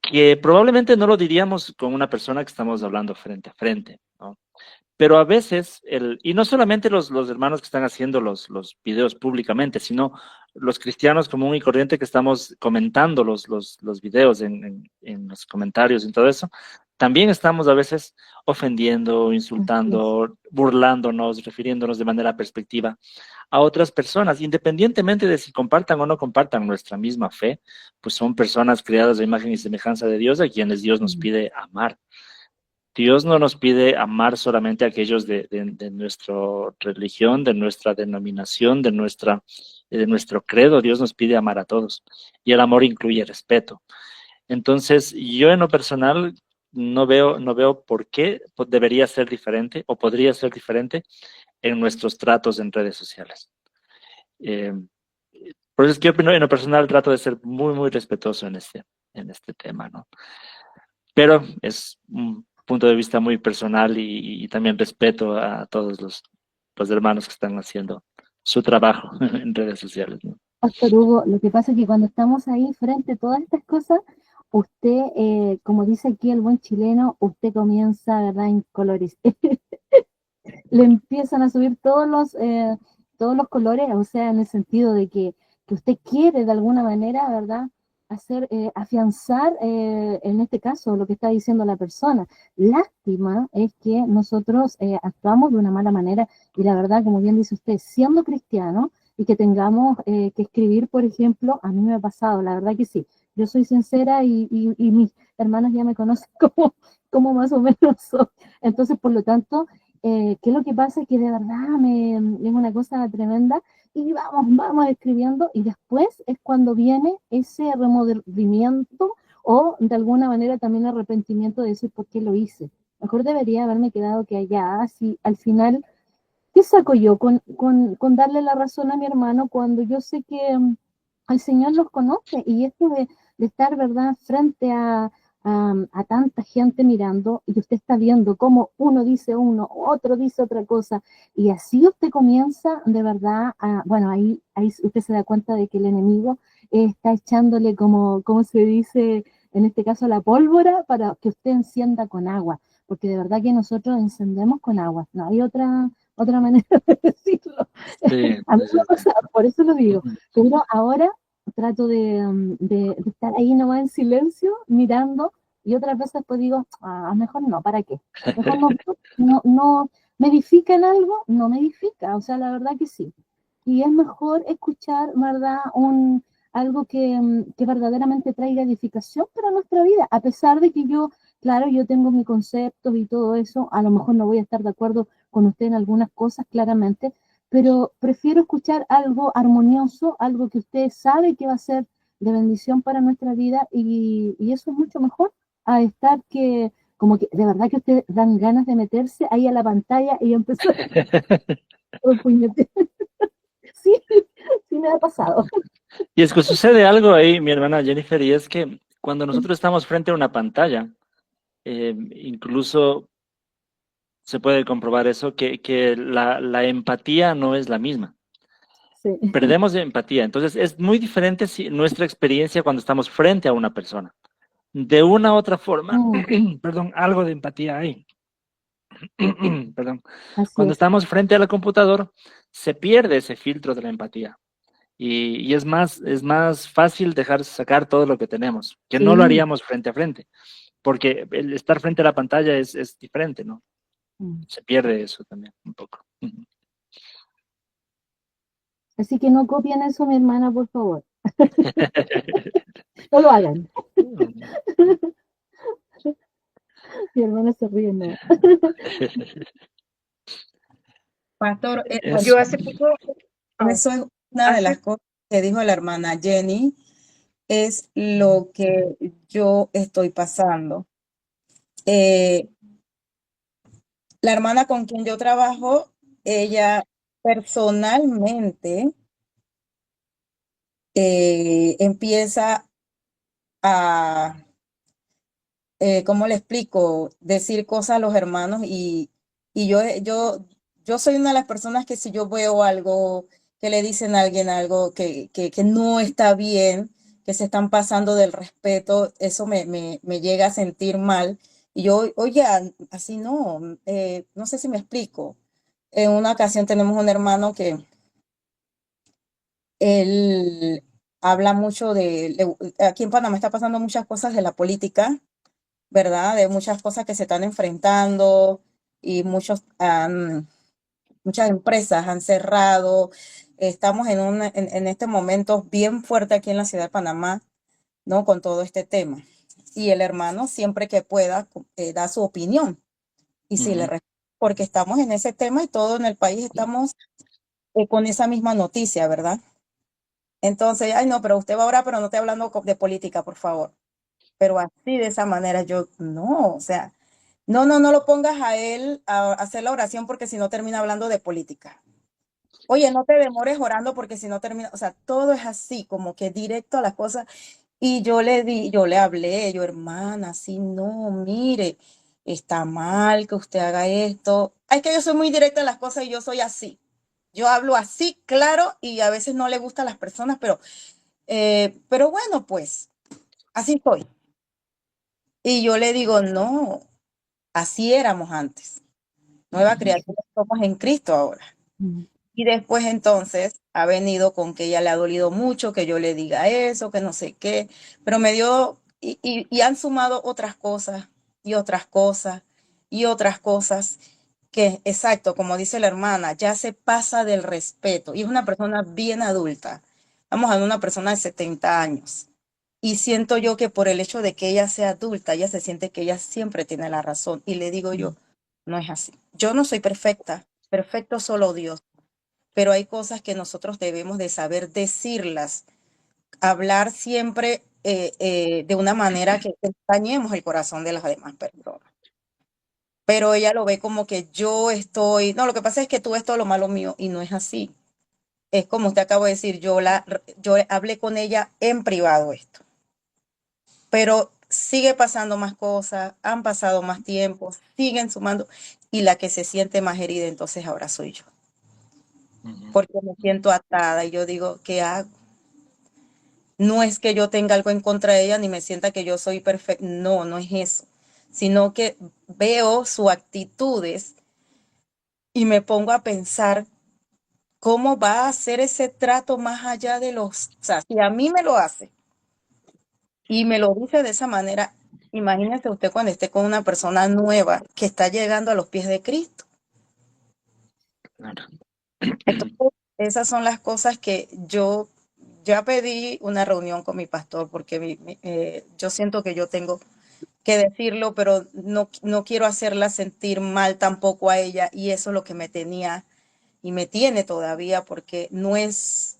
que probablemente no lo diríamos con una persona que estamos hablando frente a frente, ¿no? Pero a veces, y no solamente los hermanos que están haciendo los videos públicamente, sino los cristianos común y corriente que estamos comentando los videos en los comentarios y todo eso, también estamos a veces ofendiendo, Así es. insultando, burlándonos, refiriéndonos de manera perspectiva a otras personas, independientemente de si compartan o no compartan nuestra misma fe, pues son personas creadas a imagen y semejanza de Dios, a quienes Dios nos pide amar. Dios no nos pide amar solamente a aquellos de nuestra religión, de nuestra denominación, de nuestro credo. Dios nos pide amar a todos. Y el amor incluye respeto. Entonces, yo en lo personal no veo por qué debería ser diferente o podría ser diferente en nuestros tratos en redes sociales. Eh, por eso es que yo en lo personal trato de ser muy, muy respetuoso en este tema, ¿no? Pero es un punto de vista muy personal y también respeto a todos los hermanos que están haciendo su trabajo en redes sociales, ¿no? Pastor Hugo, lo que pasa es que cuando estamos ahí frente a todas estas cosas, usted, como dice aquí el buen chileno, usted comienza, ¿verdad?, en colores. Le empiezan a subir todos los colores, o sea, en el sentido de que usted quiere de alguna manera, ¿verdad?, hacer, afianzar, en este caso, lo que está diciendo la persona. Lástima es que nosotros actuamos de una mala manera y la verdad, como bien dice usted, siendo cristiano y que tengamos que escribir, por ejemplo, a mí me ha pasado, la verdad que sí. Yo soy sincera y mis hermanas ya me conocen como más o menos soy. Entonces, por lo tanto, ¿qué es lo que pasa? Que de verdad es una cosa tremenda y vamos escribiendo y después es cuando viene ese remordimiento o de alguna manera también arrepentimiento de decir por qué lo hice. Mejor debería haberme quedado que allá, así al final, ¿qué saco yo con darle la razón a mi hermano cuando yo sé que el Señor los conoce? Y esto de estar, ¿verdad?, frente a tanta gente mirando y usted está viendo cómo uno dice uno, otro dice otra cosa, y así usted comienza de verdad a, bueno, ahí usted se da cuenta de que el enemigo está echándole como, ¿cómo se dice? En este caso la pólvora para que usted encienda con agua, porque de verdad que nosotros encendemos con agua, no hay otra manera de decirlo. Sí, A mí sí, me sí. pasa, por eso lo digo, Ujú. pero ahora trato de estar ahí nomás en silencio, mirando, y otras veces pues digo, mejor no, ¿para qué? Mejor no, no, ¿me edifica en algo? No me edifica, o sea, la verdad que sí. Y es mejor escuchar, ¿verdad? Algo que verdaderamente traiga edificación para nuestra vida, a pesar de que yo, claro, yo tengo mis conceptos y todo eso, a lo mejor no voy a estar de acuerdo con usted en algunas cosas, claramente, pero prefiero escuchar algo armonioso, algo que usted sabe que va a ser de bendición para nuestra vida y eso es mucho mejor a estar que, como que de verdad que usted dan ganas de meterse ahí a la pantalla y empezar a puñete. Sí, sí me ha pasado. Y es que sucede algo ahí, mi hermana Jennifer, y es que cuando nosotros estamos frente a una pantalla, incluso se puede comprobar eso, que la empatía no es la misma. Sí. Perdemos de empatía. Entonces, es muy diferente nuestra experiencia cuando estamos frente a una persona. De una u otra forma, Mm, perdón, algo de empatía hay. Perdón. así Cuando es. estamos frente a la computadora, se pierde ese filtro de la empatía. Y es más fácil dejar sacar todo lo que tenemos, que no lo Sí. haríamos frente a frente, porque el estar frente a la pantalla es diferente, ¿no? Mm. Se pierde eso también un poco. Ujú. Así que no copien eso, mi hermana, por favor. No lo hagan. Mi hermana se ríe, no. Pastor, bueno, Yo Eso. hace poco, ah, eso es una de las hace, cosas que dijo la hermana Jenny, es lo que yo estoy pasando. Eh, la hermana con quien yo trabajo, ella personalmente empieza a, ¿cómo le explico? Decir cosas a los hermanos y yo soy una de las personas que si yo veo algo, que le dicen a alguien algo que no está bien, que se están pasando del respeto, eso me llega a sentir mal. Y yo, oye, así no, no sé si me explico. En una ocasión tenemos un hermano que él habla mucho aquí en Panamá está pasando muchas cosas de la política, ¿verdad? De muchas cosas que se están enfrentando y muchas empresas han cerrado. Estamos en este momento bien fuerte aquí en la ciudad de Panamá, ¿no? Con todo este tema. Y el hermano siempre que pueda da su opinión. Y si le Ujú. respeto, porque estamos en ese tema y todo en el país estamos con esa misma noticia, ¿verdad? Entonces, ay no, pero usted va a orar, pero no esté hablando de política, por favor. Pero así de esa manera yo, no, o sea, no lo pongas a él a hacer la oración porque si no termina hablando de política. Oye, no te demores orando porque si no termina, o sea, todo es así, como que directo a las cosas. Y yo le hablé, yo, hermana, así no, mire, está mal que usted haga esto. Es que yo soy muy directa en las cosas y yo soy así. Yo hablo así, claro, y a veces no le gusta a las personas, pero bueno, pues, así soy. Y yo le digo, no, así éramos antes. Nueva criatura somos en Cristo ahora. Mm. Y después entonces ha venido con que ella le ha dolido mucho que yo le diga eso, que no sé qué, pero me dio, y han sumado otras cosas, y otras cosas, y otras cosas, que exacto, como dice la hermana, ya se pasa del respeto, y es una persona bien adulta. Vamos a ver una persona de 70 años. Y siento yo que por el hecho de que ella sea adulta, ella se siente que ella siempre tiene la razón. Y le digo yo, no es así. Yo no soy perfecta, perfecto solo Dios, pero hay cosas que nosotros debemos de saber decirlas, hablar siempre de una manera que dañemos el corazón de las demás personas. Pero ella lo ve como que yo estoy, no, lo que pasa es que tú ves todo lo malo mío y no es así. Es como usted acaba de decir, yo hablé con ella en privado esto. Pero sigue pasando más cosas, han pasado más tiempo, siguen sumando, y la que se siente más herida entonces ahora soy yo, porque me siento atada y yo digo, ¿qué hago? No es que yo tenga algo en contra de ella ni me sienta que yo soy perfecta, no, no es eso, sino que veo sus actitudes y me pongo a pensar cómo va a hacer ese trato más allá de los, o sea, si a mí me lo hace y me lo dice de esa manera, imagínese usted cuando esté con una persona nueva que está llegando a los pies de Cristo. Claro. Entonces, esas son las cosas que yo ya pedí una reunión con mi pastor porque yo siento que yo tengo que decirlo, pero no quiero hacerla sentir mal tampoco a ella y eso es lo que me tenía y me tiene todavía porque no es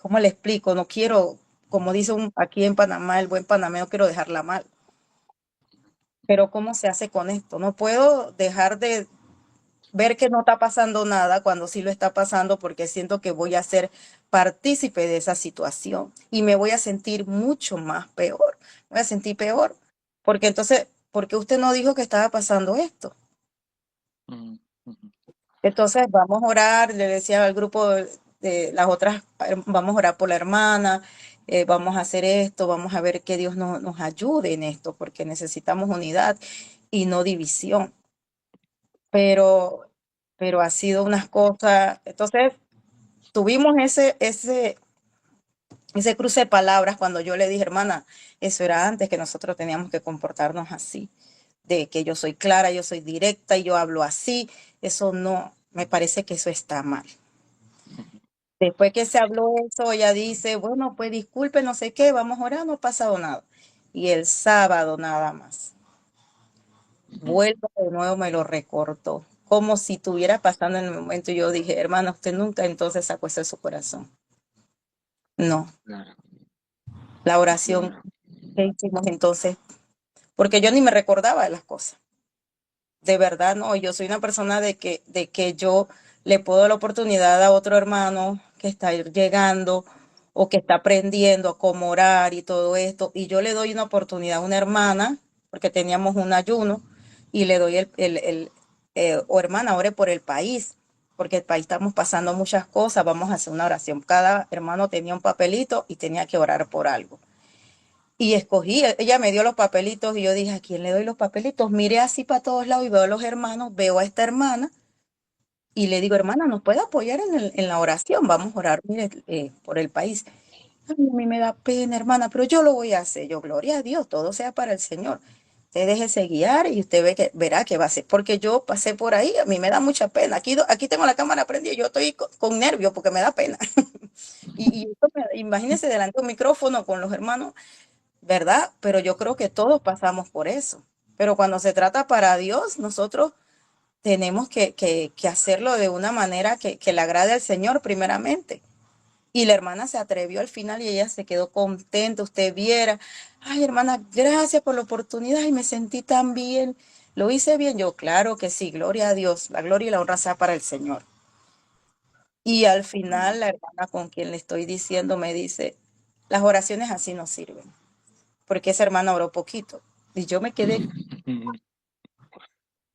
¿cómo le explico? No quiero, como dice aquí en Panamá, el buen panameño, quiero dejarla mal. Pero ¿cómo se hace con esto? No puedo dejar de ver que no está pasando nada cuando sí lo está pasando porque siento que voy a ser partícipe de esa situación y me voy a sentir mucho más peor. Me voy a sentir peor. Porque entonces, ¿por qué usted no dijo que estaba pasando esto? Entonces vamos a orar, le decía al grupo de las otras, vamos a orar por la hermana, vamos a hacer esto, vamos a ver que Dios nos ayude en esto, porque necesitamos unidad y no división. Pero, pero ha sido unas cosas, entonces tuvimos ese cruce de palabras cuando yo le dije, hermana, eso era antes que nosotros teníamos que comportarnos así, de que yo soy clara, yo soy directa y yo hablo así, eso no, me parece que eso está mal. Después que se habló eso, ella dice, bueno, pues disculpe, no sé qué, vamos a orar, no ha pasado nada. Y el sábado nada más, vuelvo de nuevo, me lo recortó, como si estuviera pasando en el momento. Y yo dije, hermana, usted nunca entonces sacó eso de su corazón. No, Claro. la oración Claro. que hicimos entonces, porque yo ni me recordaba de las cosas. De verdad, no, yo soy una persona de que yo le puedo dar la oportunidad a otro hermano que está llegando o que está aprendiendo a cómo orar y todo esto, y yo le doy una oportunidad a una hermana, porque teníamos un ayuno, y le doy o hermana, ore por el país, porque el país estamos pasando muchas cosas, vamos a hacer una oración. Cada hermano tenía un papelito y tenía que orar por algo. Y escogí, ella me dio los papelitos y yo dije, ¿a quién le doy los papelitos? Miré así para todos lados y veo a los hermanos, veo a esta hermana y le digo, hermana, ¿nos puede apoyar en la oración? Vamos a orar, mire, por el país. Ay, a mí me da pena, hermana, pero yo lo voy a hacer. Yo, gloria a Dios, todo sea para el Señor. Usted déjese guiar y usted verá que va a ser. Porque yo pasé por ahí, a mí me da mucha pena. Aquí tengo la cámara prendida y yo estoy con nervios porque me da pena. Imagínense delante de un micrófono con los hermanos, ¿verdad? Pero yo creo que todos pasamos por eso. Pero cuando se trata para Dios, nosotros tenemos que hacerlo de una manera que le agrade al Señor primeramente. Y la hermana se atrevió al final y ella se quedó contenta. Usted viera, ay hermana, gracias por la oportunidad y me sentí tan bien. ¿Lo hice bien? Yo, claro que sí, gloria a Dios. La gloria y la honra sea para el Señor. Y al final la hermana con quien le estoy diciendo me dice, las oraciones así no sirven, porque esa hermana oró poquito. Y yo me quedé,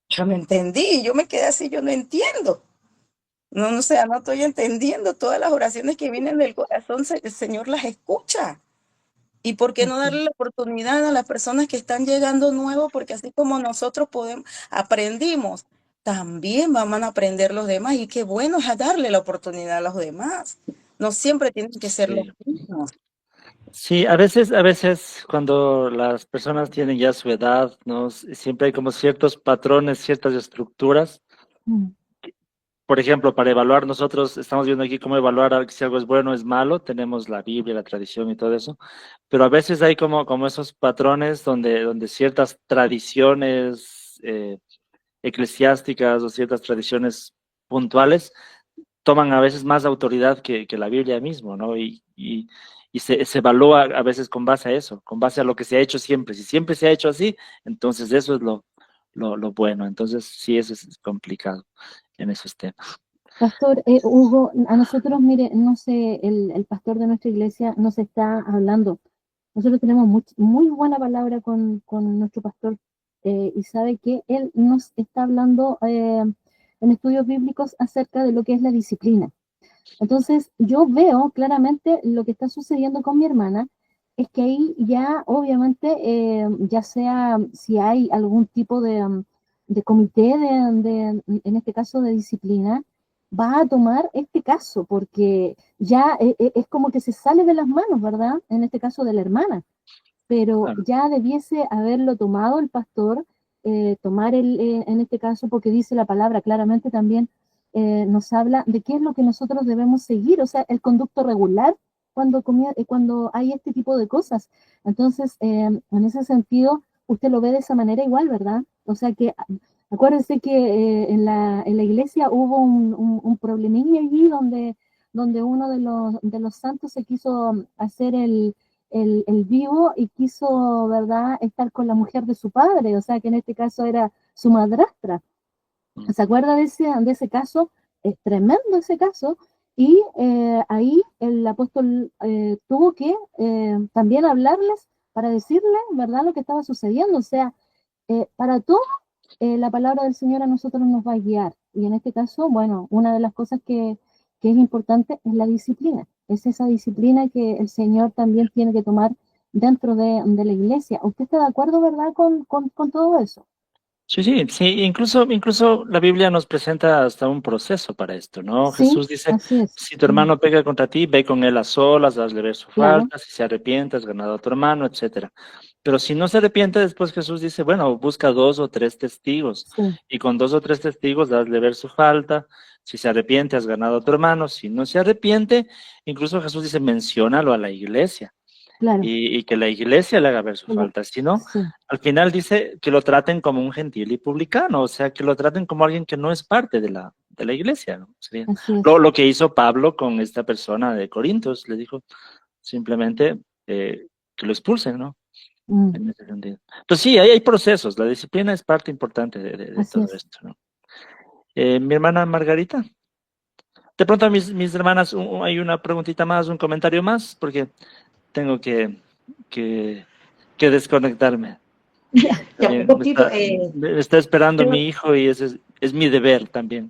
yo no entendí, yo me quedé así, yo no entiendo. No, o sea, no estoy entendiendo todas las oraciones que vienen del corazón, el Señor las escucha. ¿Y por qué no darle la oportunidad a las personas que están llegando nuevos? Porque así como nosotros aprendimos, también van a aprender los demás. Y qué bueno es darle la oportunidad a los demás. No siempre tienen que ser los Sí. mismos. Sí, a veces cuando las personas tienen ya su edad, ¿no? Siempre hay como ciertos patrones, ciertas estructuras. Mm. Por ejemplo, para evaluar, nosotros estamos viendo aquí cómo evaluar si algo es bueno o es malo. Tenemos la Biblia, la tradición y todo eso. Pero a veces hay como esos patrones donde ciertas tradiciones eclesiásticas o ciertas tradiciones puntuales toman a veces más autoridad que la Biblia mismo, ¿no? Y se evalúa a veces con base a eso, con base a lo que se ha hecho siempre. Si siempre se ha hecho así, entonces eso es lo bueno. Entonces, sí, eso es complicado en esos temas. Pastor Hugo, a nosotros, mire, no sé, el pastor de nuestra iglesia nos está hablando Nosotros tenemos muy buena palabra con nuestro pastor, y sabe que él nos está hablando en estudios bíblicos acerca de lo que es la disciplina. Entonces, yo veo claramente lo que está sucediendo con mi hermana, es que ahí ya, obviamente, ya sea si hay algún tipo de comité en este caso, de disciplina, va a tomar este caso, porque ya es como que se sale de las manos, ¿verdad? En este caso de la hermana, pero Claro. ya debiese haberlo tomado el pastor, tomar en este caso, porque dice la palabra claramente también, nos habla de qué es lo que nosotros debemos seguir, o sea, el conducto regular cuando hay este tipo de cosas. Entonces, en ese sentido, usted lo ve de esa manera igual, ¿verdad? O sea que, acuérdense que en la iglesia hubo un problemilla allí donde uno de los santos se quiso hacer el vivo y quiso, ¿verdad?, estar con la mujer de su padre, o sea que en este caso era su madrastra. ¿Se acuerda de ese caso? Es tremendo ese caso. Y ahí el apóstol tuvo que también hablarles para decirles, ¿verdad?, lo que estaba sucediendo. O sea, para todo, la palabra del Señor a nosotros nos va a guiar. Y en este caso, bueno, una de las cosas que es importante es la disciplina. Es esa disciplina que el Señor también tiene que tomar dentro de la iglesia. ¿Usted está de acuerdo, verdad, con todo eso? Sí, sí, sí, incluso la Biblia nos presenta hasta un proceso para esto, ¿no? Sí, Jesús dice, así es. si tu hermano pega contra ti, ve con él a solas, hazle ver su Claro, falta, si se arrepiente, has ganado a tu hermano, etcétera. Pero si no se arrepiente, después Jesús dice, bueno, busca 2 o 3 testigos, sí, y con 2 o 3 testigos, hazle ver su falta, si se arrepiente, has ganado a tu hermano, si no se arrepiente, incluso Jesús dice, menciónalo a la iglesia. claro. Y que la iglesia le haga ver su falta. Si no, Sí, al final dice que lo traten como un gentil y publicano, o sea, que lo traten como alguien que no es parte de la iglesia, ¿no? Sería así es. lo que hizo Pablo con esta persona de Corintios, le dijo simplemente que lo expulsen, ¿no? Mm, En ese sentido. Entonces sí, hay procesos, la disciplina es parte importante de así todo es. esto, ¿no? Mi hermana Margarita, de pronto a mis hermanas hay una preguntita más, un comentario más, porque tengo que, que desconectarme. Ya, Ya, un También poquito, me está esperando pero mi hijo y ese es mi deber también.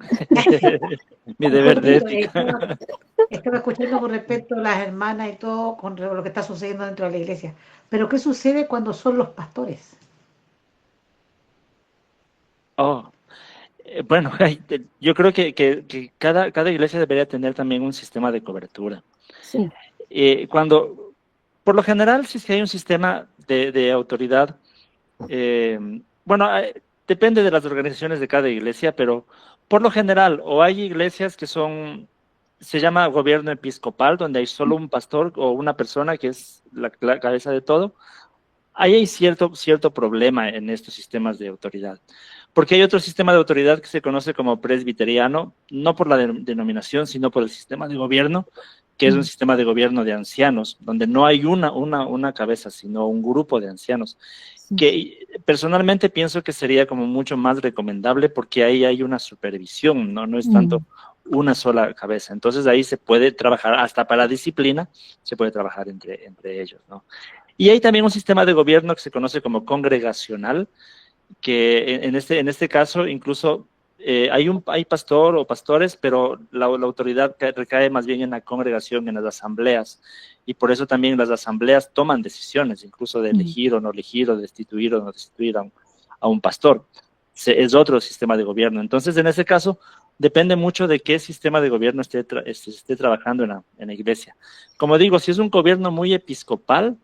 Mi un deber de poquito, ética. estaba escuchando con respecto a las hermanas y todo, con lo que está sucediendo dentro de la iglesia. Pero ¿qué sucede cuando son los pastores? Oh, bueno, yo creo que cada iglesia debería tener también un sistema de cobertura. sí, Por lo general, si es que hay un sistema de autoridad, bueno, depende de las organizaciones de cada iglesia, pero por lo general, o hay iglesias que se llama gobierno episcopal, donde hay solo un pastor o una persona que es la cabeza de todo. Ahí hay cierto problema en estos sistemas de autoridad, porque hay otro sistema de autoridad que se conoce como presbiteriano, no por la denominación, sino por el sistema de gobierno, que es un mm, sistema de gobierno de ancianos, donde no hay una cabeza, sino un grupo de ancianos, sí, que personalmente pienso que sería como mucho más recomendable porque ahí hay una supervisión, no es tanto mm, una sola cabeza. Entonces ahí se puede trabajar, hasta para disciplina, se puede trabajar entre ellos, ¿no? Y hay también un sistema de gobierno que se conoce como congregacional, que en este caso incluso hay pastor o pastores, pero la autoridad recae más bien en la congregación, en las asambleas. Y por eso también las asambleas toman decisiones, incluso de mm, elegir o no elegir, o destituir o no destituir a un pastor. Es otro sistema de gobierno. Entonces, en ese caso, depende mucho de qué sistema de gobierno esté trabajando en la iglesia. Como digo, si es un gobierno muy episcopal,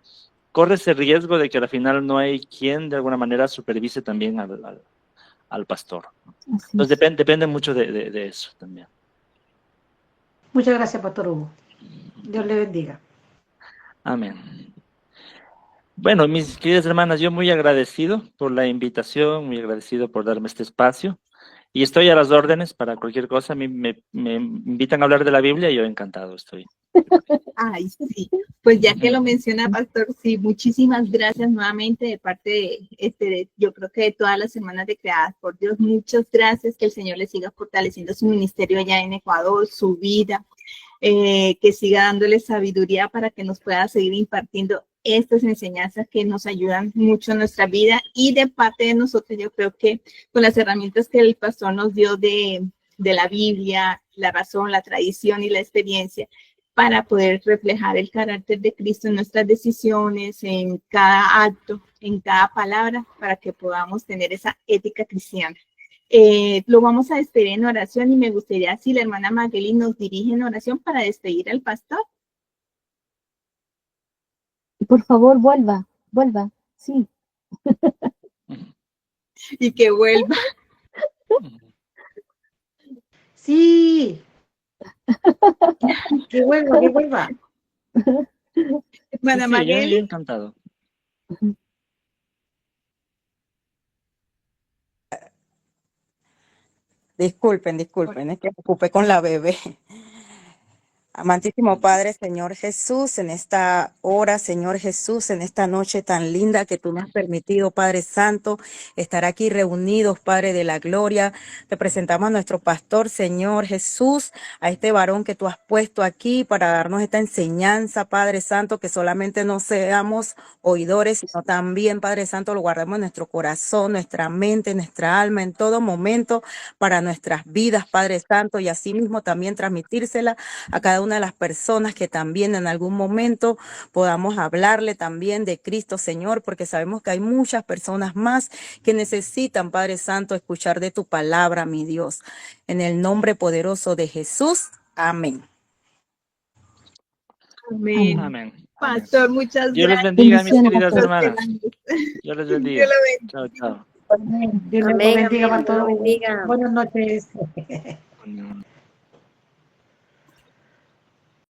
corre ese riesgo de que al final no hay quien de alguna manera supervise también al pastor. así Entonces es. depende mucho de eso también. Muchas gracias, Pastor Hugo. Dios le bendiga. Amén. Bueno, mis queridas hermanas, yo muy agradecido por la invitación, muy agradecido por darme este espacio y estoy a las órdenes para cualquier cosa. A mí me invitan a hablar de la Biblia y yo encantado estoy. Ay, sí. Pues ya que lo menciona, Pastor, sí, muchísimas gracias nuevamente de parte yo creo que de todas las hermanas de Creadas por Dios, muchas gracias, que el Señor le siga fortaleciendo su ministerio allá en Ecuador, su vida, que siga dándole sabiduría para que nos pueda seguir impartiendo estas enseñanzas que nos ayudan mucho en nuestra vida, y de parte de nosotros yo creo que con las herramientas que el pastor nos dio de la Biblia, la razón, la tradición y la experiencia, para poder reflejar el carácter de Cristo en nuestras decisiones, en cada acto, en cada palabra, para que podamos tener esa ética cristiana. Lo vamos a despedir en oración, y me gustaría si la hermana Magali nos dirige en oración para despedir al pastor. Por favor, vuelva, sí. Y que vuelva. Sí. Que vuelva, que vuelva. Hermana Sí, Magali. yo encantado. Disculpen, es que me ocupé con la bebé. Amantísimo Padre, Señor Jesús, en esta hora, Señor Jesús, en esta noche tan linda que tú me has permitido, Padre Santo, estar aquí reunidos, Padre de la Gloria. Te presentamos a nuestro pastor, Señor Jesús, a este varón que tú has puesto aquí para darnos esta enseñanza, Padre Santo, que solamente no seamos oidores, sino también, Padre Santo, lo guardemos en nuestro corazón, nuestra mente, nuestra alma, en todo momento, para nuestras vidas, Padre Santo, y asimismo también transmitírsela a cada una de las personas que también en algún momento podamos hablarle también de Cristo, Señor, porque sabemos que hay muchas personas más que necesitan, Padre Santo, escuchar de tu palabra, mi Dios. En el nombre poderoso de Jesús. Amén. Amén. Amén. Pastor, muchas Dios les gracias. bendiga, mis queridas Bendiciones. hermanas. Dios les bendiga. Dios lo bendiga. Chao, chao. Dios los Amén, bendiga, amén, pastor. Dios lo bendiga. Buenas noches. Amén.